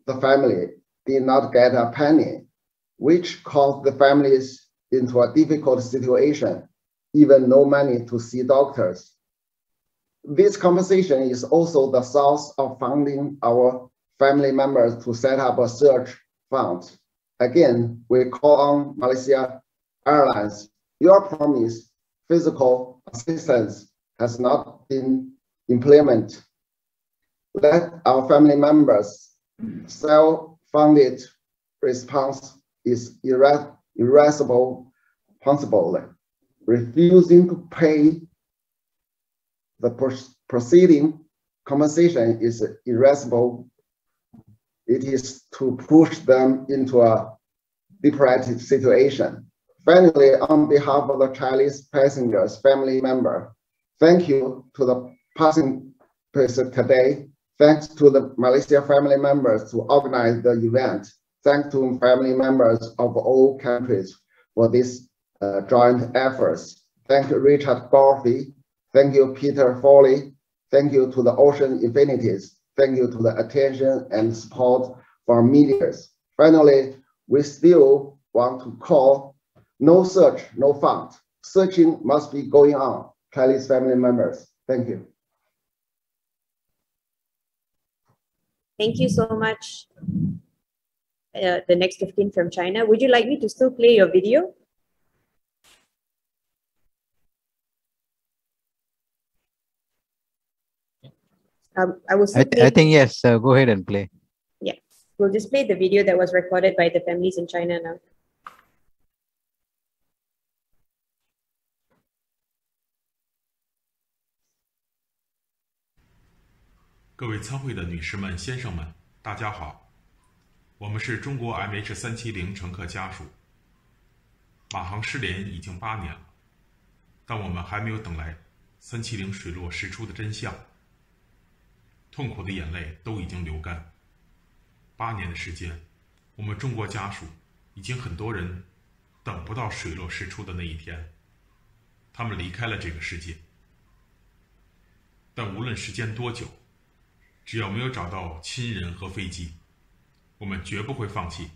the family, did not get a penny, which caused the families into a difficult situation, even no money to see doctors. This compensation is also the source of funding our family members to set up a search fund. Again, we call on Malaysia Airlines. Your promise, physical assistance has not been implemented. Let our family members self-funded response is irresponsible. Refusing to pay the proceeding compensation is irresponsible. It is to push them into a depressed situation. Finally, on behalf of the Chinese passengers family member, thank you to the passengers today. Thanks to the Malaysia family members to organize the event. Thanks to family members of all countries for this joint efforts. Thank you, Richard Godfrey. Thank you, Peter Foley. Thank you to the Ocean Infinities. Thank you to the attention and support from media. Finally, we still want to call no search, no fund. Searching must be going on. Chinese family members, thank you. Thank you so much. The next 15 from China. Would you like me to still play your video? I think yes, go ahead and play. Yeah, we'll just play the video that was recorded by the families in China now. 各位参会的女士们、先生们，大家好，我们是中国 MH370 乘客家属。马航失联已经8年了，但我们还没有等来370水落石出的真相。痛苦的眼泪都已经流干。8年的时间，我们中国家属已经很多人等不到水落石出的那一天，他们离开了这个世界。但无论时间多久，只要没有找到亲人和飞机，我们绝不会放弃。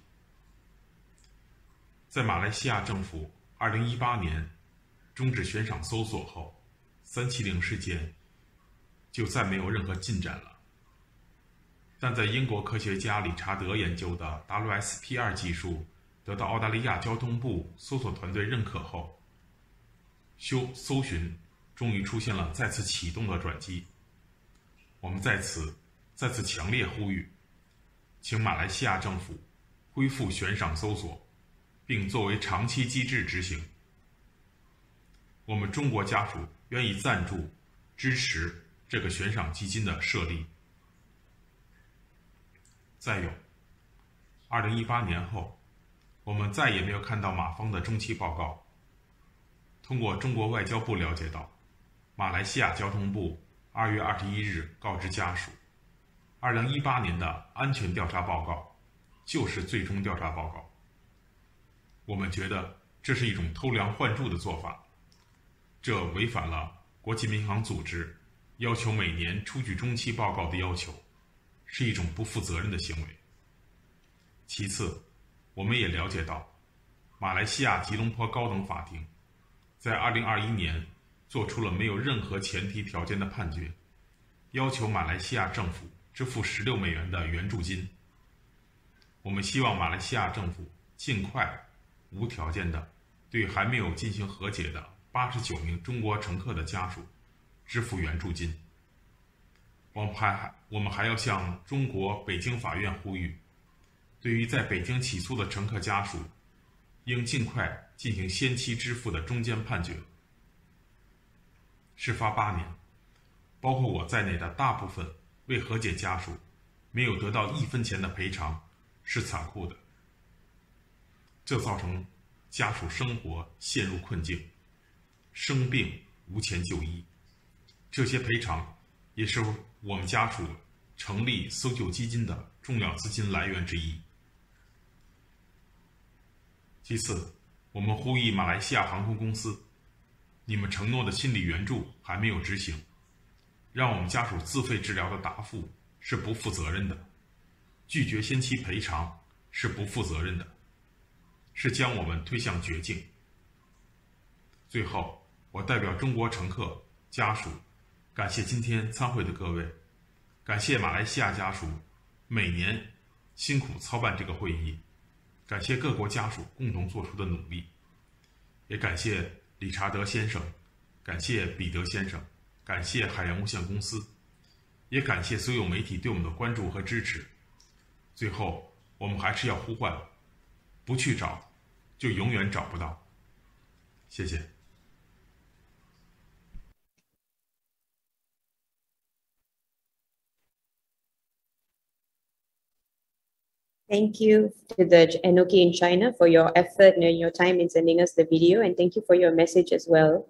在马来西亚政府2018年终止悬赏搜索后，370事件就再没有任何进展了。但在英国科学家理查德研究的 WSP2 技术得到澳大利亚交通部搜索团队认可后，搜寻终于出现了再次启动的转机。我们再次强烈呼吁，请马来西亚政府恢复悬赏搜索，并作为长期机制执行。我们中国家属愿意赞助支持这个悬赏基金的设立。再有，2018年后，我们再也没有看到马方的中期报告。通过中国外交部了解到，马来西亚交通部2月21日告知家属，2018年的安全调查报告就是最终调查报告。我们觉得这是一种偷梁换柱的做法，这违反了国际民航组织要求每年出具中期报告的要求，是一种不负责任的行为。其次，我们也了解到，马来西亚吉隆坡高等法庭在2021年做出了没有任何前提条件的判决，要求马来西亚政府支付16美元的援助金。我们希望马来西亚政府尽快、无条件的对还没有进行和解的89名中国乘客的家属支付援助金。我们还要向中国北京法院呼吁，对于在北京起诉的乘客家属，应尽快进行先期支付的中间判决。事发8年，包括我在内的大部分未和解家属没有得到1分钱的赔偿，是残酷的。这造成家属生活陷入困境，生病无钱就医。这些赔偿也是我们家属成立搜救基金的重要资金来源之一。其次，我们呼吁马来西亚航空公司，你们承诺的心理援助还没有执行，让我们家属自费治疗的答复是不负责任的，拒绝先期赔偿是不负责任的，是将我们推向绝境。最后，我代表中国乘客家属感谢今天参会的各位，感谢马来西亚家属每年辛苦操办这个会议，感谢各国家属共同做出的努力，也感谢理查德先生，感谢彼得先生，感谢海洋无限公司，也感谢所有媒体对我们的关注和支持。最后，我们还是要呼唤，不去找，就永远找不到。谢谢。Thank you to the NOK in China for your effort and your time in sending us the video, and thank you for your message as well,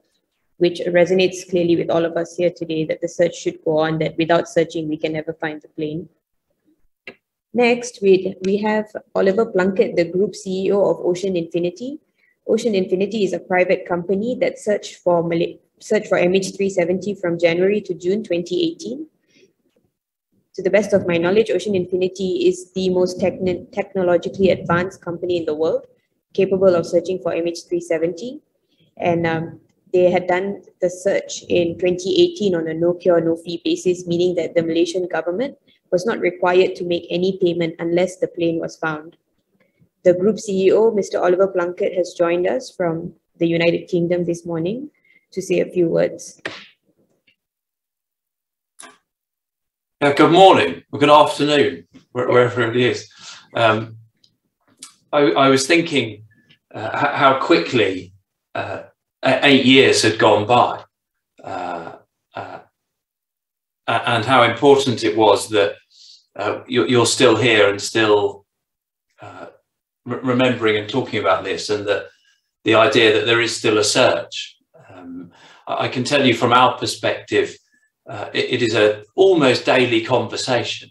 which resonates clearly with all of us here today, that the search should go on, that without searching we can never find the plane. Next, we have Oliver Plunkett, the Group CEO of Ocean Infinity. Ocean Infinity is a private company that searched for MH370 from January to June 2018. To the best of my knowledge, Ocean Infinity is the most technologically advanced company in the world, capable of searching for MH370. And they had done the search in 2018 on a no cure, no fee basis, meaning that the Malaysian government was not required to make any payment unless the plane was found. The group CEO, Mr. Oliver Plunkett, has joined us from the United Kingdom this morning to say a few words. Good morning, or good afternoon, wherever it is. I was thinking how quickly 8 years had gone by, and how important it was that you're still here and still remembering and talking about this, and that the idea that there is still a search. I can tell you from our perspective, it is an almost daily conversation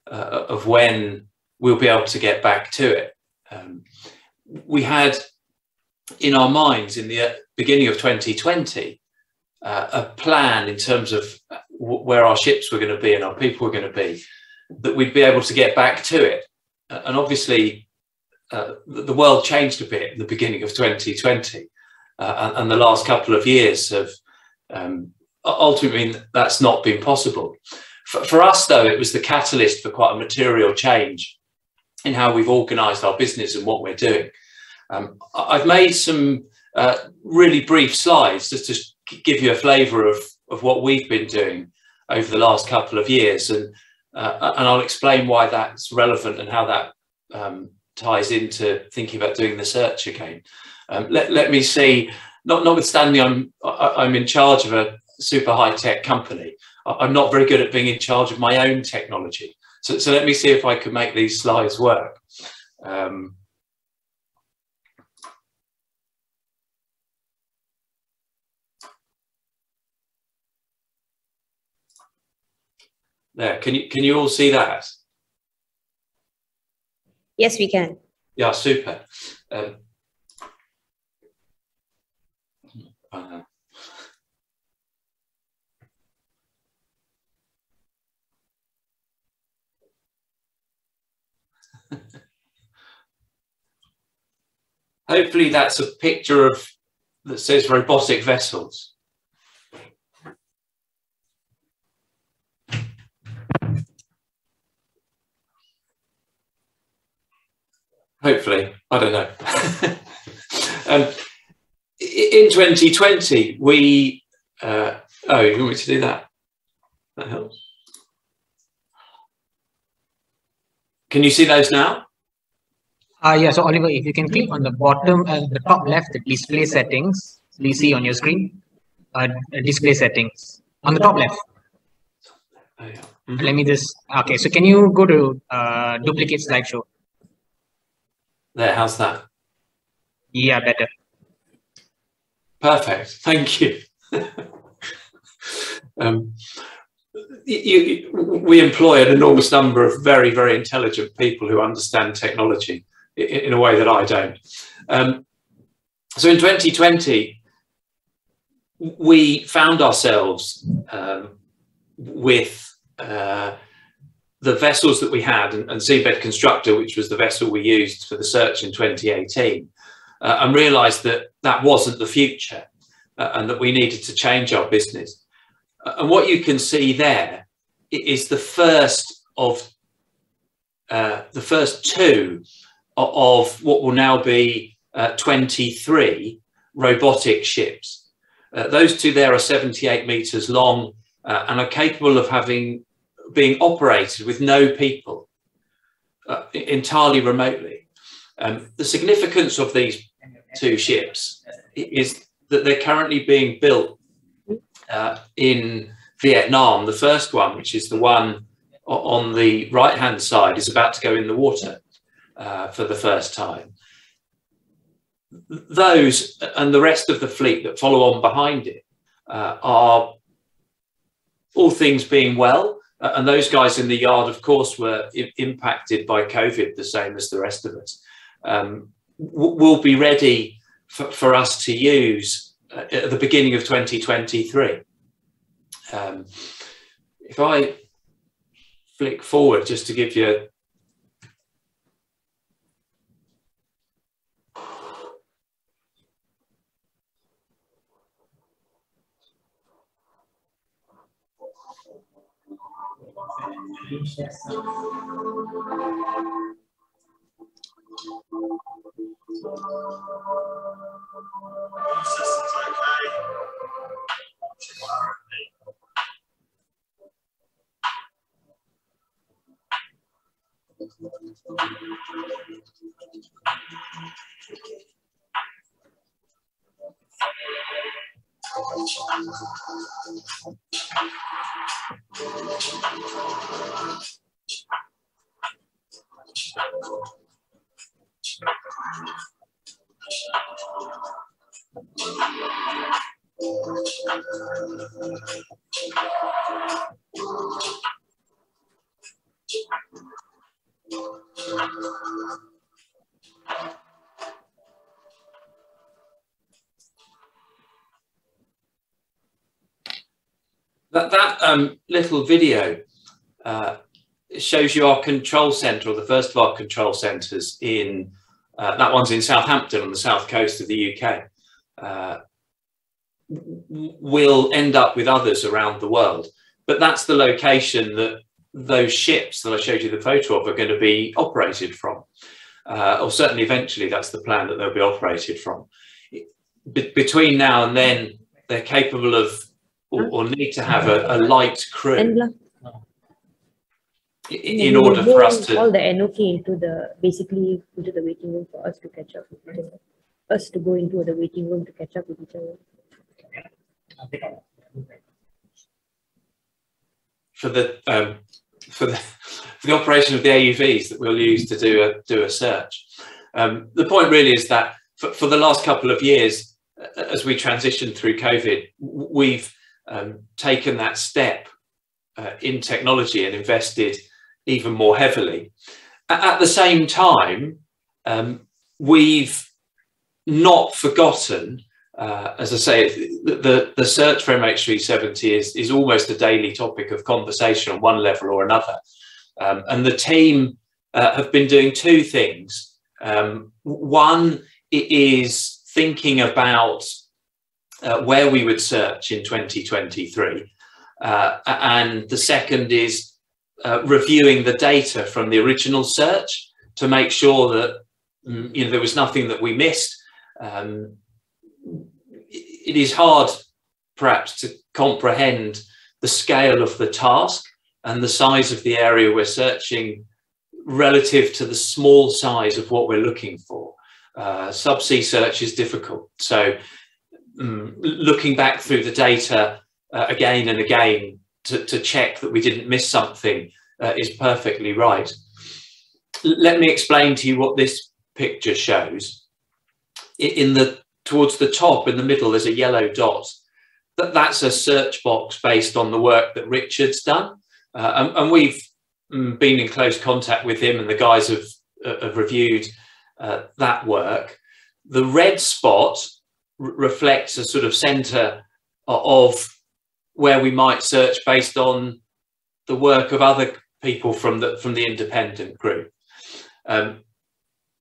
of when we'll be able to get back to it. We had in our minds in the beginning of 2020 a plan in terms of where our ships were going to be and our people were going to be, that we'd be able to get back to it. And obviously the world changed a bit in the beginning of 2020, and the last couple of years have ultimately that's not been possible. For us, though, it was the catalyst for quite a material change in how we've organised our business and what we're doing. I've made some really brief slides just to give you a flavour of what we've been doing over the last couple of years, and I'll explain why that's relevant and how that ties into thinking about doing the search again. Let me see. Notwithstanding, I'm in charge of a super high-tech company, I'm not very good at being in charge of my own technology. So let me see if I can make these slides work. There, can you all see that? Yes, we can. Yeah, super. Hopefully that's a picture of that says robotic vessels. Hopefully, I don't know. In 2020, we, oh, you want me to do that? That helps. Can you see those now? Yeah, so Oliver, if you can click on the bottom and the top left, the display settings, you see on your screen, display settings on the top left. Oh, yeah. Let me just, okay, so can you go to duplicate slideshow? There, how's that? Yeah, better. Perfect, thank you. We employ an enormous number of very, very intelligent people who understand technology in a way that I don't. So in 2020, we found ourselves with the vessels that we had, and Seabed Constructor, which was the vessel we used for the search in 2018, and realised that that wasn't the future and that we needed to change our business. And what you can see there is the first two of what will now be 23 robotic ships. Those two there are 78 meters long and are capable of being operated with no people, entirely remotely. The significance of these two ships is that they're currently being built in Vietnam. The first one, which is the one on the right-hand side, is about to go in the water for the first time. Those and the rest of the fleet that follow on behind it are, all things being well, and those guys in the yard, of course, were impacted by COVID the same as the rest of us, will be ready for us to use at the beginning of 2023. If I flick forward just to give you that little video shows you our control centre, or the first of our control centres in, that one's in Southampton on the south coast of the UK. We'll end up with others around the world, but that's the location that those ships that I showed you the photo of are going to be operated from, or certainly eventually that's the plan that they'll be operated from. Between now and then, they're capable of or need to have a light crew in order for us to all the NOK into the basically into the waiting room for us to catch up with each other. Us to go into the waiting room to catch up with each other. For the operation of the AUVs that we'll use to do a search. The point really is that for the last couple of years, as we transitioned through COVID, we've taken that step in technology and invested even more heavily. At the same time, we've not forgotten, as I say, the search for MH370 is almost a daily topic of conversation on one level or another. And the team have been doing two things. One is thinking about where we would search in 2023. And the second is reviewing the data from the original search to make sure that you know, there was nothing that we missed. It is hard, perhaps, to comprehend the scale of the task and the size of the area we're searching relative to the small size of what we're looking for. Subsea search is difficult. So looking back through the data again and again to check that we didn't miss something is perfectly right. Let me explain to you what this picture shows. Towards the top in the middle, there's a yellow dot. That's a search box based on the work that Richard's done. And we've been in close contact with him, and the guys have reviewed that work. The red spot reflects a sort of centre of where we might search based on the work of other people from the independent group. And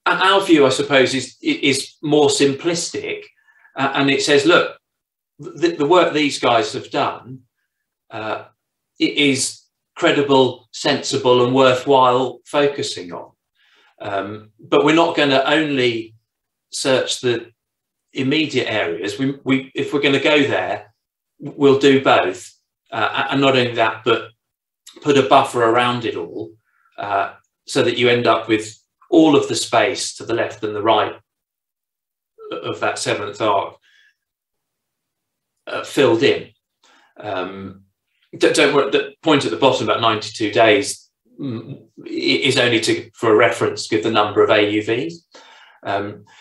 our view, I suppose, is more simplistic, and it says, look, the work these guys have done is credible, sensible, and worthwhile focusing on. But we're not going to only search the immediate areas. If we're going to go there, we'll do both, and not only that, but put a buffer around it all, so that you end up with all of the space to the left and the right of that seventh arc filled in. Don't worry, the point at the bottom about 92 days is only for a reference to give the number of AUVs.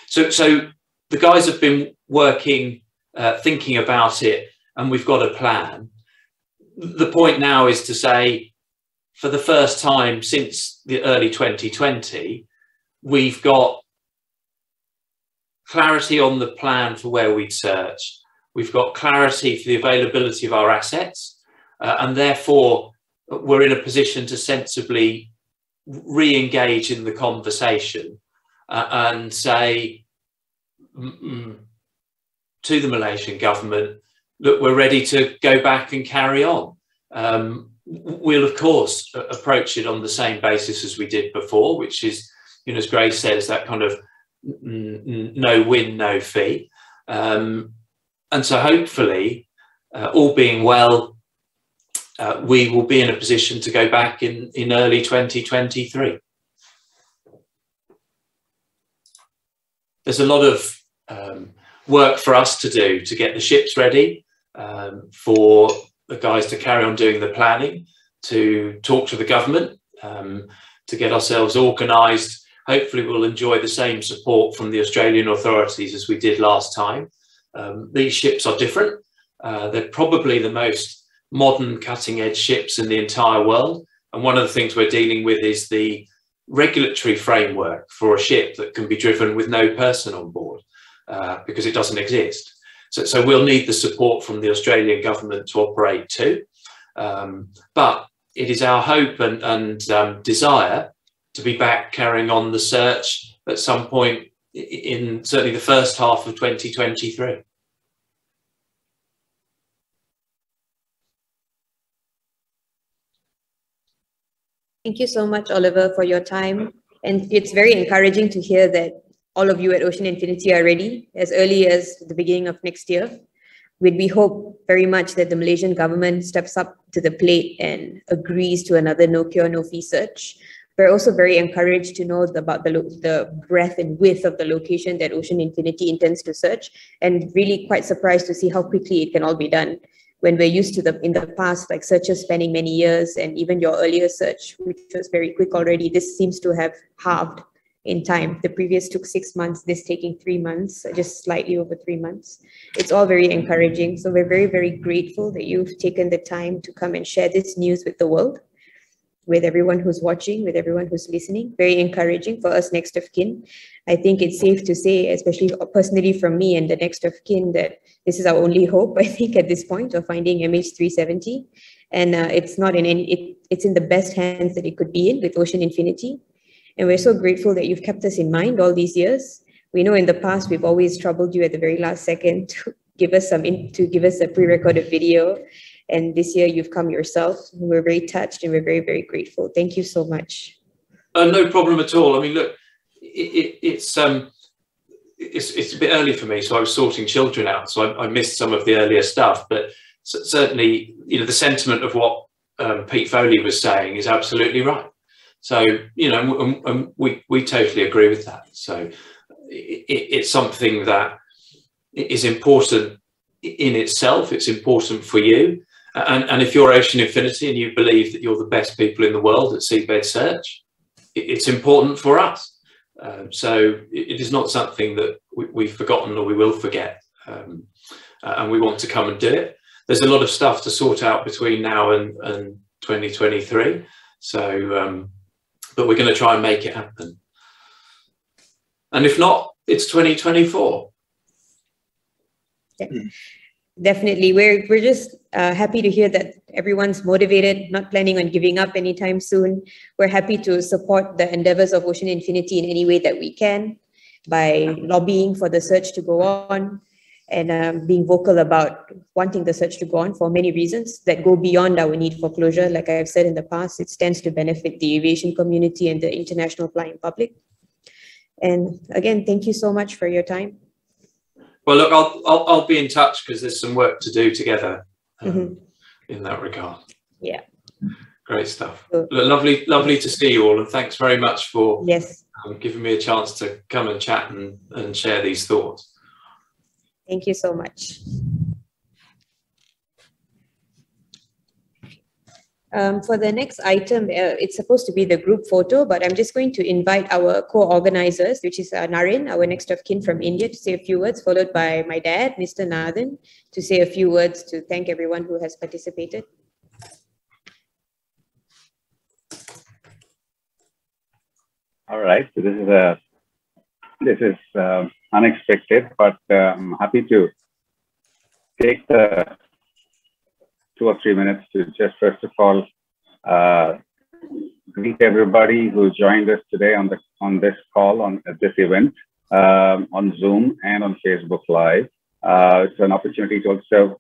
So the guys have been working, thinking about it, and we've got a plan. The point now is to say, for the first time since the early 2020, we've got clarity on the plan for where we'd search. We've got clarity for the availability of our assets, and therefore we're in a position to sensibly re-engage in the conversation and say to the Malaysian government, look, we're ready to go back and carry on. We'll, of course, approach it on the same basis as we did before, which is, you know, as Grace says, that kind of no win, no fee. And so hopefully, all being well, we will be in a position to go back in early 2023. There's a lot of work for us to do to get the ships ready, for the guys to carry on doing the planning, to talk to the government, to get ourselves organised. Hopefully we'll enjoy the same support from the Australian authorities as we did last time. These ships are different. They're probably the most modern cutting-edge ships in the entire world. And one of the things we're dealing with is the regulatory framework for a ship that can be driven with no person on board, because it doesn't exist. So we'll need the support from the Australian government to operate too. But it is our hope and desire to be back carrying on the search at some point in certainly the first half of 2023. Thank you so much, Oliver, for your time. And it's very encouraging to hear that all of you at Ocean Infinity are ready as early as the beginning of next year. We hope very much that the Malaysian government steps up to the plate and agrees to another no cure, no fee search. We're also very encouraged to know about the breadth and width of the location that Ocean Infinity intends to search, and really quite surprised to see how quickly it can all be done. When we're used to in the past, like searches spanning many years, and even your earlier search, which was very quick already, this seems to have halved in time. The previous took 6 months, this taking 3 months, just slightly over 3 months. It's all very encouraging. So we're very, very grateful that you've taken the time to come and share this news with the world, with everyone who's watching, with everyone who's listening. Very encouraging for us next of kin. I think it's safe to say, especially personally from me and the next of kin, that this is our only hope, I think, at this point of finding MH370. And it's in the best hands that it could be in with Ocean Infinity. And we're so grateful that you've kept us in mind all these years. We know in the past, we've always troubled you at the very last second to give us a pre-recorded video. And this year you've come yourself. We're very touched and we're very, very grateful. Thank you so much. No problem at all. I mean, look, it's a bit early for me, so I was sorting children out, so I missed some of the earlier stuff. But certainly, you know, the sentiment of what Pete Foley was saying is absolutely right. So, you know, and we totally agree with that. So it's something that is important in itself. It's important for you. And if you're Ocean Infinity and you believe that you're the best people in the world at seabed search, it's important for us. So it is not something that we've forgotten or we will forget. And we want to come and do it. There's a lot of stuff to sort out between now and 2023. So, but we're going to try and make it happen. And if not, it's 2024. Yeah. Definitely. We're just happy to hear that everyone's motivated, not planning on giving up anytime soon. We're happy to support the endeavors of Ocean Infinity in any way that we can by lobbying for the search to go on and being vocal about wanting the search to go on for many reasons that go beyond our need for closure. Like I've said in the past, it stands to benefit the aviation community and the international flying public. And again, thank you so much for your time. Well, look, I'll be in touch because there's some work to do together in that regard. Yeah. Great stuff. Look, lovely to see you all, and thanks very much for giving me a chance to come and chat and share these thoughts. Thank you so much. For the next item, it's supposed to be the group photo, but I'm just going to invite our co-organizers, which is Naren, our next of kin from India, to say a few words, followed by my dad, Mr. Nathan, to say a few words to thank everyone who has participated. All right, so this is unexpected, but I'm happy to take the 2 or 3 minutes to just first of all greet everybody who joined us today on this call at this event on Zoom and on Facebook Live. It's an opportunity to also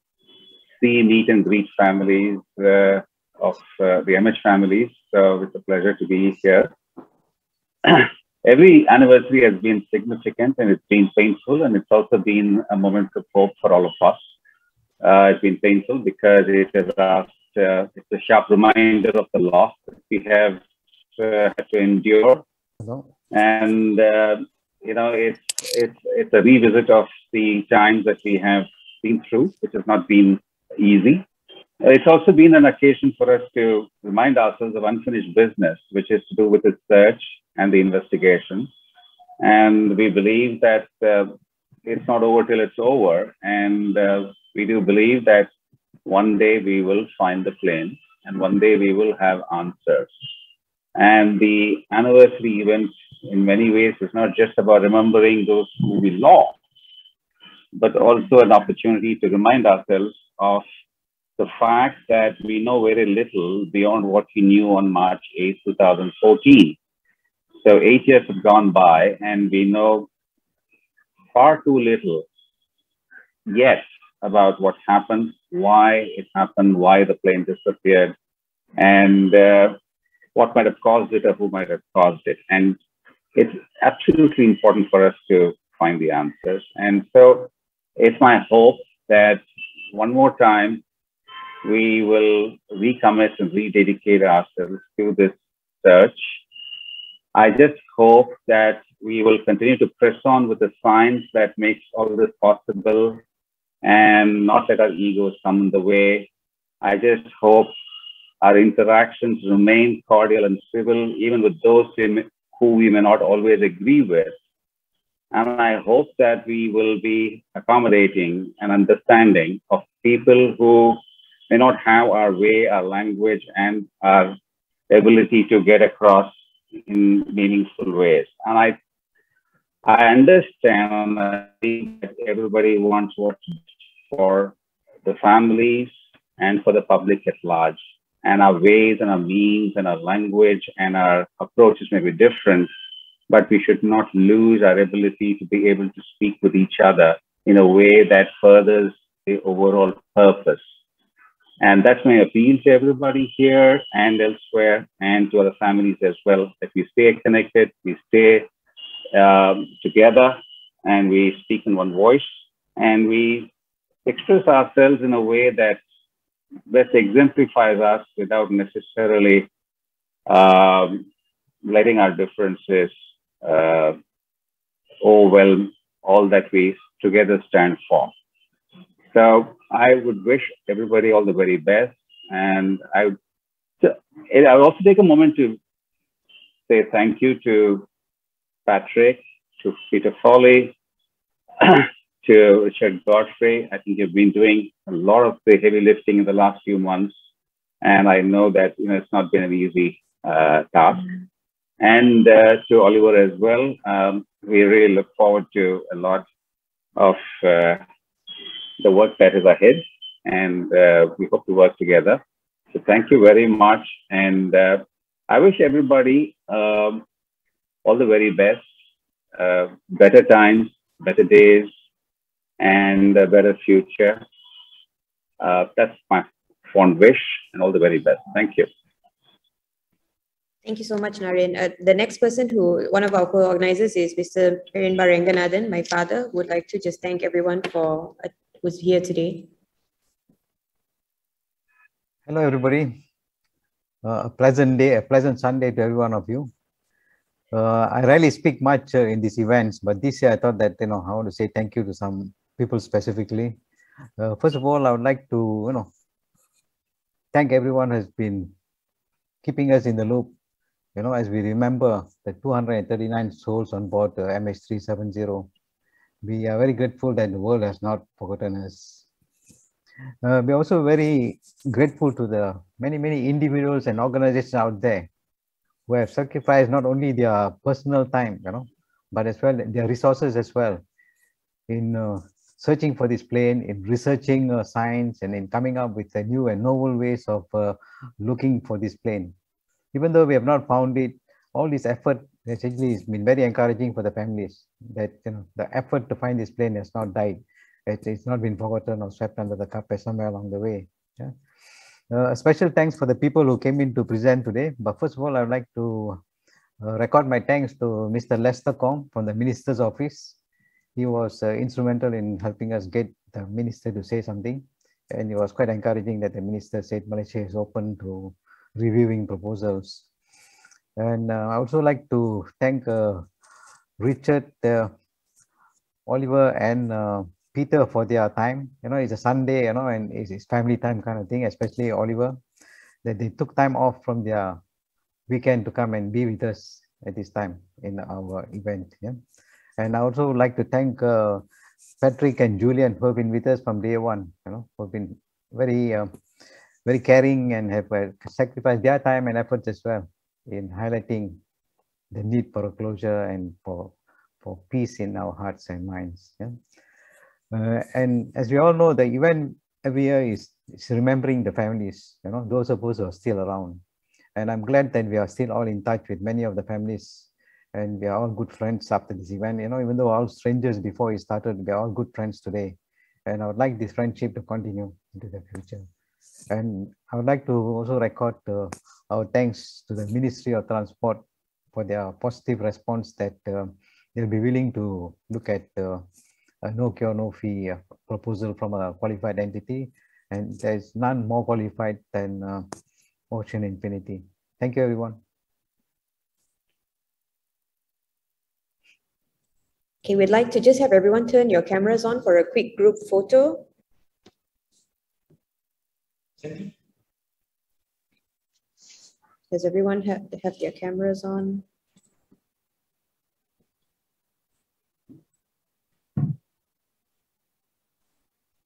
see, meet and greet families of the MH families. So it's a pleasure to be here. Every anniversary has been significant and it's been painful, and it's also been a moment of hope for all of us. It's been painful because it is it's a sharp reminder of the loss that we have had to endure. And you know, it's a revisit of the times that we have been through, which has not been easy. It's also been an occasion for us to remind ourselves of unfinished business, which is to do with the search and the investigation. And we believe that it's not over till it's over. And we do believe that one day we will find the plane and one day we will have answers. And the anniversary event in many ways is not just about remembering those who we lost, but also an opportunity to remind ourselves of the fact that we know very little beyond what we knew on March 8, 2014. So 8 years have gone by and we know far too little yet about what happened, why it happened, why the plane disappeared, and what might have caused it or who might have caused it. And it's absolutely important for us to find the answers. And so it's my hope that one more time, we will recommit and rededicate ourselves to this search. I just hope that we will continue to press on with the science that makes all this possible and not let our egos come in the way. I just hope our interactions remain cordial and civil, even with those who we may not always agree with. And I hope that we will be accommodating and understanding of people who may not have our way, our language, and our ability to get across in meaningful ways. And I understand, I think that everybody wants what's for the families and for the public at large. And our ways and our means and our language and our approaches may be different, but we should not lose our ability to be able to speak with each other in a way that furthers the overall purpose. And that's my appeal to everybody here and elsewhere and to other families as well, that we stay connected, we stay together, and we speak in one voice, and we express ourselves in a way that best exemplifies us without necessarily letting our differences overwhelm all that we together stand for. So I would wish everybody all the very best, and I would also take a moment to say thank you to Patrick, to Peter Foley, to Richard Godfrey. I think you've been doing a lot of the heavy lifting in the last few months, and I know that it's not been an easy task. And to Oliver as well, we really look forward to a lot of the work that is ahead, and we hope to work together. So thank you very much, and I wish everybody all the very best, better times, better days, and a better future. That's my fond wish, and all the very best. Thank you. Thank you so much, Naren. The next person one of our co-organizers is Mr. Perenba Ranganathan, my father, would like to just thank everyone for who's here today. Hello, everybody. A pleasant day, a pleasant Sunday to every one of you. I rarely speak much in these events, but this year I thought that, I want to say thank you to some people specifically. First of all, I would like to, thank everyone who has been keeping us in the loop, as we remember the 239 souls on board the MH370. We are very grateful that the world has not forgotten us. We're also very grateful to the many individuals and organizations out there who have sacrificed not only their personal time, but as well their resources as well in searching for this plane, in researching science, and in coming up with new and novel ways of looking for this plane. Even though we have not found it, all this effort essentially has been very encouraging for the families, that the effort to find this plane has not died. It's not been forgotten or swept under the carpet somewhere along the way. Yeah. A special thanks for the people who came in to present today. But first of all, I would like to record my thanks to Mr. Lester Kong from the Minister's Office. He was instrumental in helping us get the Minister to say something. And it was quite encouraging that the Minister said Malaysia is open to reviewing proposals. And I also like to thank Richard, Oliver, and Peter for their time. It's a Sunday, and it's family time kind of thing, especially Oliver, that they took time off from their weekend to come and be with us at this time in our event. Yeah. And I also would like to thank Patrick and Julian, who have been with us from day one, who have been very caring and have sacrificed their time and efforts as well in highlighting the need for a closure and for peace in our hearts and minds. Yeah. And as we all know, the event every year is remembering the families, those of us who are still around. And I'm glad that we are still all in touch with many of the families, and we are all good friends after this event. Even though all strangers before it started, we are all good friends today. And I would like this friendship to continue into the future. And I would like to also record our thanks to the Ministry of Transport for their positive response that they'll be willing to look at a no cure, no fee proposal from a qualified entity. And there's none more qualified than Ocean Infinity. Thank you, everyone. Okay, we'd like to just have everyone turn your cameras on for a quick group photo. Does everyone have their cameras on?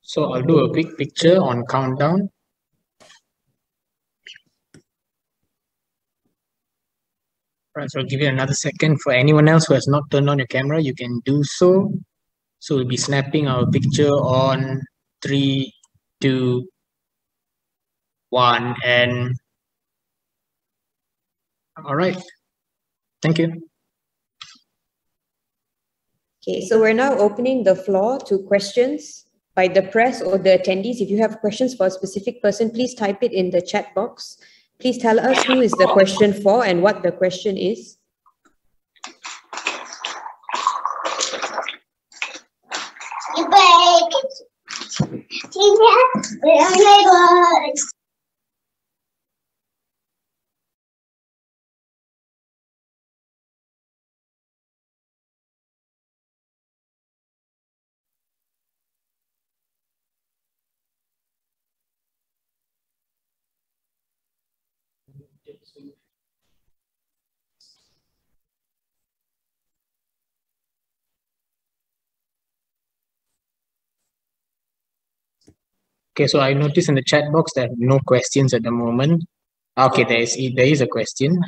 So I'll do a quick picture on countdown. Right, so I'll give you another second. For anyone else who has not turned on your camera, you can do so. So we'll be snapping our picture on 3, 2, 1, and all right. Thank you. Okay, so we're now opening the floor to questions by the press or the attendees. If you have questions for a specific person, please type it in the chat box. Please tell us who is the question for and what the question is. Okay, so I noticed in the chat box that no questions at the moment. Okay, there is a question.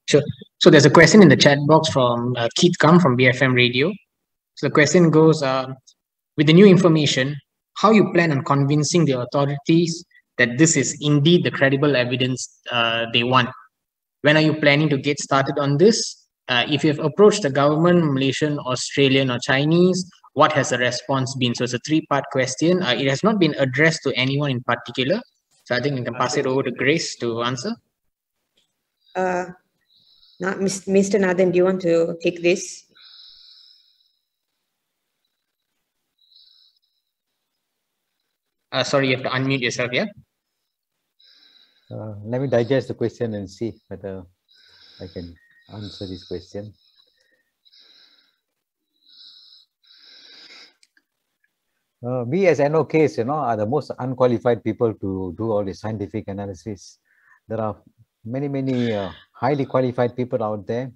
Sure. So there's a question in the chat box from Keith Kam from BFM Radio. So the question goes, with the new information, how you plan on convincing the authorities that this is indeed the credible evidence they want? When are you planning to get started on this? If you have approached the government, Malaysian, Australian, or Chinese, what has the response been? So it's a three-part question. It has not been addressed to anyone in particular. So I think we can pass it over to Grace to answer. Mr. Nathan, do you want to take this? Sorry, you have to unmute yourself, yeah? Let me digest the question and see whether I can answer this question. We as NOKs, are the most unqualified people to do all the scientific analysis. There are many highly qualified people out there.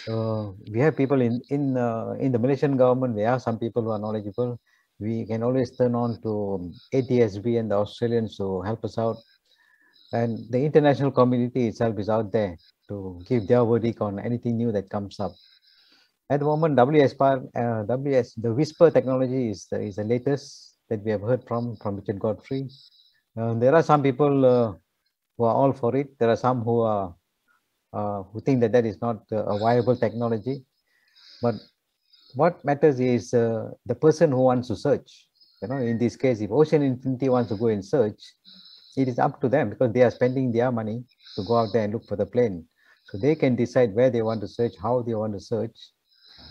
We have people in the Malaysian government. There are some people who are knowledgeable. We can always turn on to ATSB and the Australians to help us out. And the international community itself is out there to give their verdict on anything new that comes up. At the moment, the Whisper technology is the latest that we have heard from Richard Godfrey. There are some people who are all for it. There are some who think that is not a viable technology. But what matters is the person who wants to search. In this case, if Ocean Infinity wants to go and search, it is up to them because they are spending their money to go out there and look for the plane. So they can decide where they want to search, how they want to search.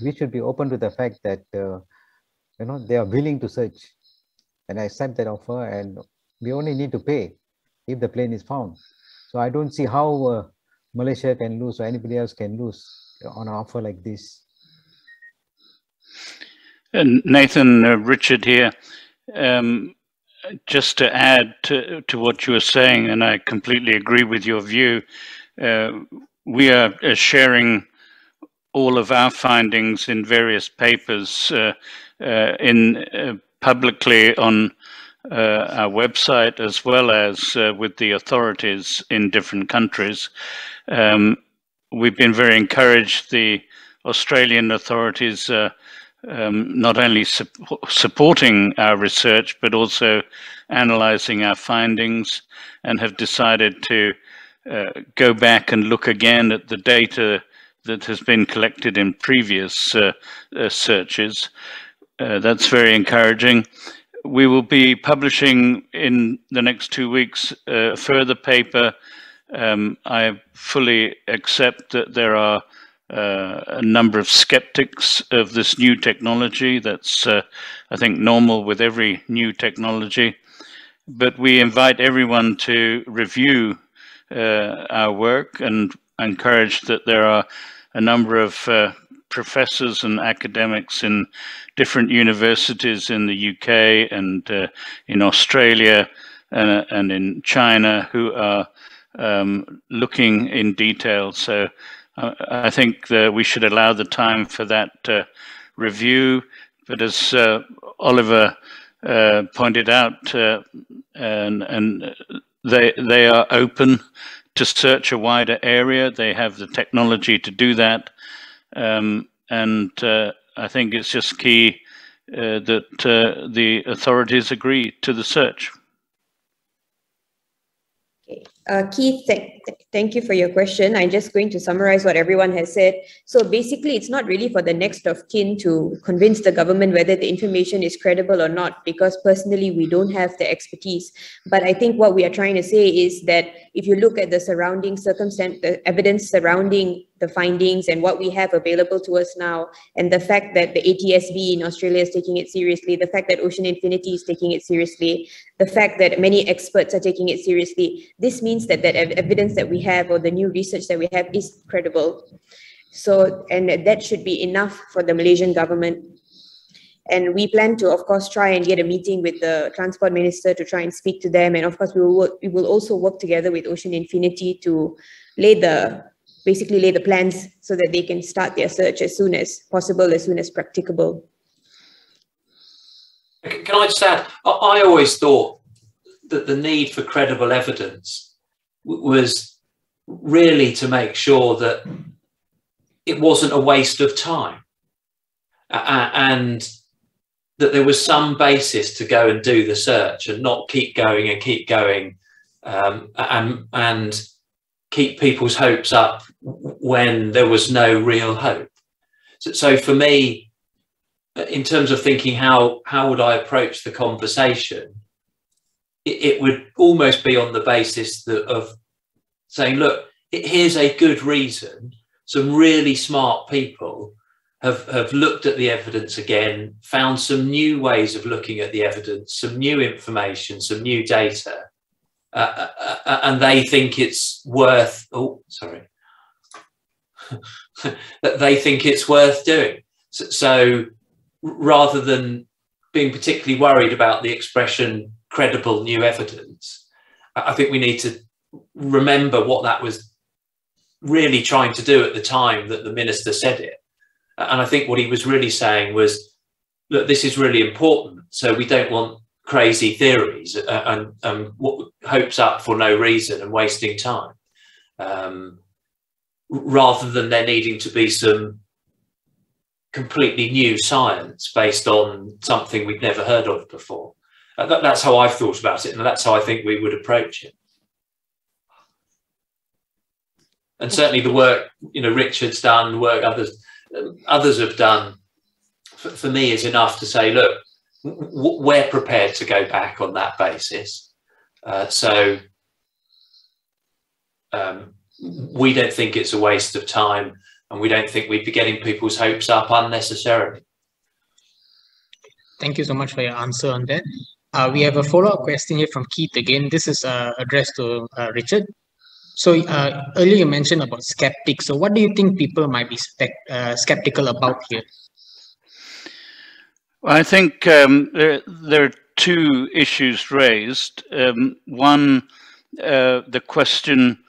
We should be open to the fact that they are willing to search and accept that offer, and we only need to pay if the plane is found. So I don't see how Malaysia can lose or anybody else can lose on an offer like this. And Nathan, Richard here. Just to add to what you were saying, and I completely agree with your view, we are sharing all of our findings in various papers publicly on our website, as well as with the authorities in different countries. We've been very encouraged. The Australian authorities not only supporting our research, but also analyzing our findings, and have decided to go back and look again at the data that has been collected in previous searches. That's very encouraging. We will be publishing in the next 2 weeks a further paper. I fully accept that there are a number of skeptics of this new technology. That's, I think, normal with every new technology. But we invite everyone to review our work, and encourage that there are a number of professors and academics in different universities in the UK and in Australia and in China who are looking in detail. So I think that we should allow the time for that review. But as Oliver pointed out, and they are open to search a wider area. They have the technology to do that. And I think it's just key that the authorities agree to the search. Keith, thank you for your question. I'm just going to summarize what everyone has said. So basically, it's not really for the next of kin to convince the government whether the information is credible or not, because personally, we don't have the expertise. But I think what we are trying to say is that if you look at the surrounding circumstance, the evidence surrounding the findings and what we have available to us now, and the fact that the ATSB in Australia is taking it seriously, the fact that Ocean Infinity is taking it seriously, the fact that many experts are taking it seriously, this means that evidence that we have, or the new research that we have, is credible. So, and that should be enough for the Malaysian government. And we plan to, of course, try and get a meeting with the Transport Minister to try and speak to them. And of course, we will also work together with Ocean Infinity to basically lay the plans so that they can start their search as soon as possible, as soon as practicable. Can I just add, I always thought that the need for credible evidence was really to make sure that it wasn't a waste of time, and that there was some basis to go and do the search and not keep going and keep people's hopes up when there was no real hope. So for me, in terms of thinking how would I approach the conversation, it would almost be on the basis of saying, look, here's a good reason. Some really smart people have looked at the evidence again, found some new ways of looking at the evidence, some new information, some new data, and they think it's worth, they think it's worth doing. So rather than being particularly worried about the expression credible new evidence, I think we need to remember what that was really trying to do at the time that the minister said it. And I think what he was really saying was, look, this is really important. So we don't want crazy theories and hopes up for no reason and wasting time, rather than there needing to be some completely new science based on something we'd never heard of before. That's how I've thought about it, and that's how I think we would approach it. And certainly the work, Richard's done, the work others have done, for me, is enough to say, look, we're prepared to go back on that basis. We don't think it's a waste of time, and we don't think we'd be getting people's hopes up unnecessarily. Thank you so much for your answer on that. We have a follow-up question here from Keith again. This is addressed to Richard. So earlier you mentioned about skeptics. So what do you think people might be skeptical about here? Well, I think there are two issues raised. One, the question,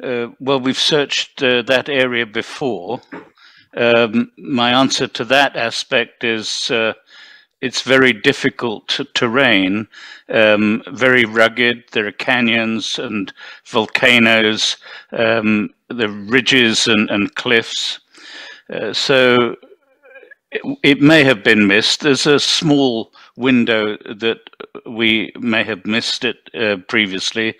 well, we've searched that area before. My answer to that aspect is it's very difficult terrain, very rugged. There are canyons and volcanoes, the ridges and cliffs. So it may have been missed. There's a small window that we may have missed it previously.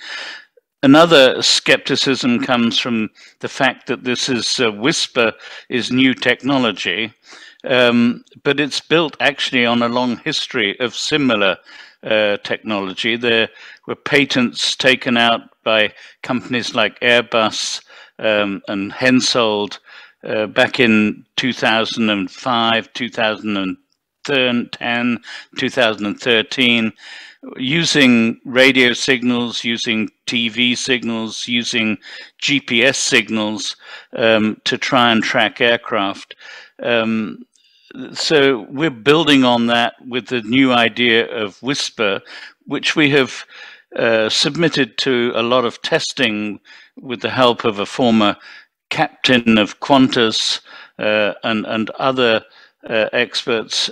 Another skepticism comes from the fact that this is Whisper is new technology. But it's built actually on a long history of similar technology. There were patents taken out by companies like Airbus and Hensoldt back in 2005, 2010, 2013, using radio signals, using TV signals, using GPS signals to try and track aircraft. So we're building on that with the new idea of Whisper, which we have submitted to a lot of testing with the help of a former captain of Qantas and other experts.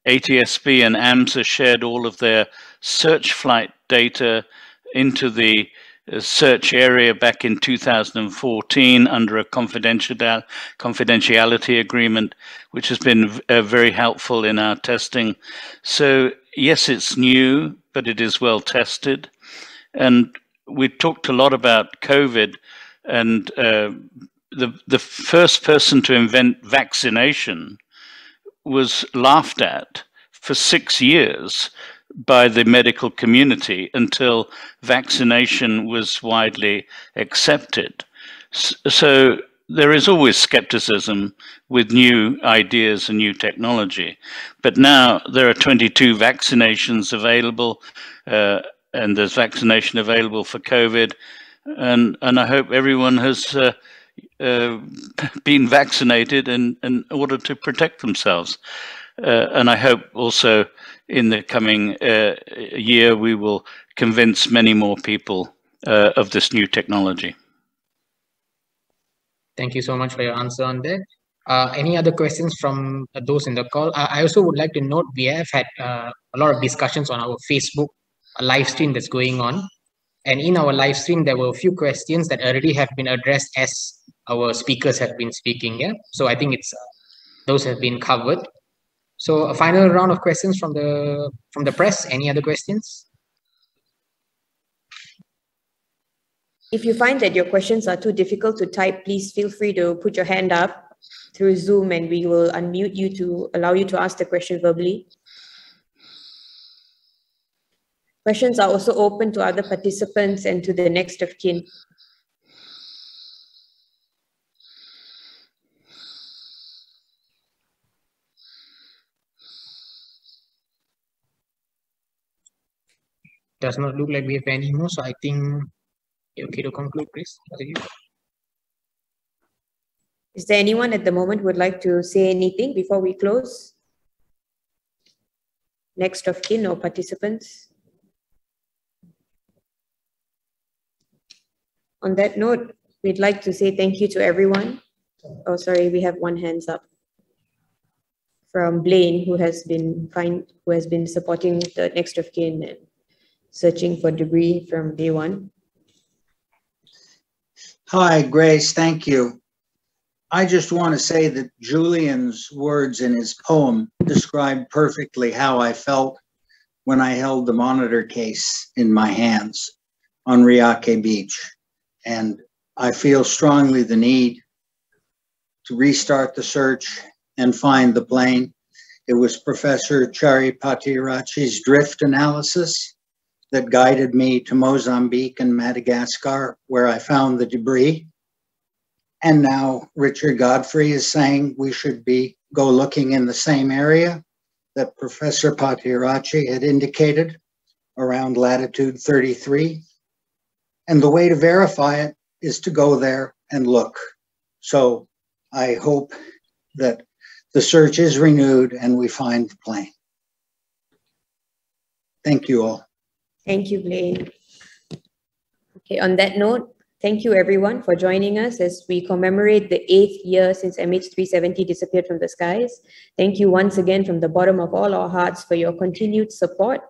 ATSB and AMSA shared all of their search flight data into the search area back in 2014 under a confidentiality agreement, which has been very helpful in our testing. So yes, it's new, but it is well tested. And we talked a lot about COVID, and the first person to invent vaccination was laughed at for 6 years by the medical community until vaccination was widely accepted. So there is always skepticism with new ideas and new technology. But now there are 22 vaccinations available, and there's vaccination available for COVID. And I hope everyone has been vaccinated in order to protect themselves. And I hope also in the coming year we will convince many more people of this new technology. Thank you so much for your answer on that. Any other questions from those in the call? I also would like to note we have had a lot of discussions on our Facebook live stream that's going on. And in our live stream, there were a few questions that already have been addressed as our speakers have been speaking. Yeah, so I think those have been covered. So a final round of questions from the press. Any other questions? If you find that your questions are too difficult to type, please feel free to put your hand up through Zoom and we will unmute you to allow you to ask the question verbally. Questions are also open to other participants and to the next of kin. Does not look like we have any more, so I think okay to conclude, please. Is there anyone at the moment who would like to say anything before we close? Next of kin or participants? On that note, we'd like to say thank you to everyone. Oh, sorry, we have one hands up from Blaine, who has been supporting the next of kin and searching for debris from day one. Hi, Grace, thank you. I just want to say that Julian's words in his poem described perfectly how I felt when I held the monitor case in my hands on Riake Beach. And I feel strongly the need to restart the search and find the plane. It was Professor Chari Patirachi's drift analysis that guided me to Mozambique and Madagascar, where I found the debris. And now Richard Godfrey is saying we should go looking in the same area that Professor Patirachi had indicated, around latitude 33. And the way to verify it is to go there and look. So I hope that the search is renewed and we find the plane. Thank you all. Thank you, Blaine. Okay, on that note, thank you everyone for joining us as we commemorate the 8th year since MH370 disappeared from the skies. Thank you once again from the bottom of all our hearts for your continued support,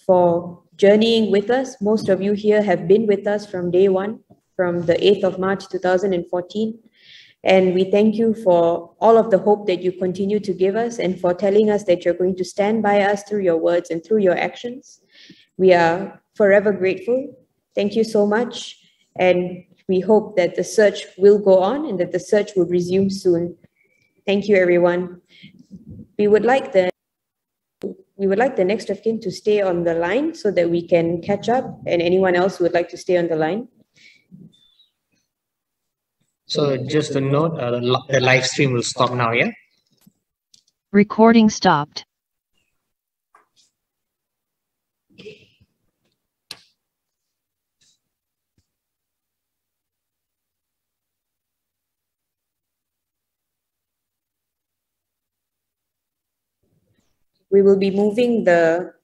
for journeying with us. Most of you here have been with us from day one, from the 8th of March 2014. And we thank you for all of the hope that you continue to give us and for telling us that you're going to stand by us through your words and through your actions. We are forever grateful. Thank you so much. And we hope that the search will go on and that the search will resume soon. Thank you, everyone. We would like the next of kin to stay on the line so that we can catch up, and anyone else who would like to stay on the line. So just to note, the live stream will stop now, yeah? Recording stopped. We will be moving the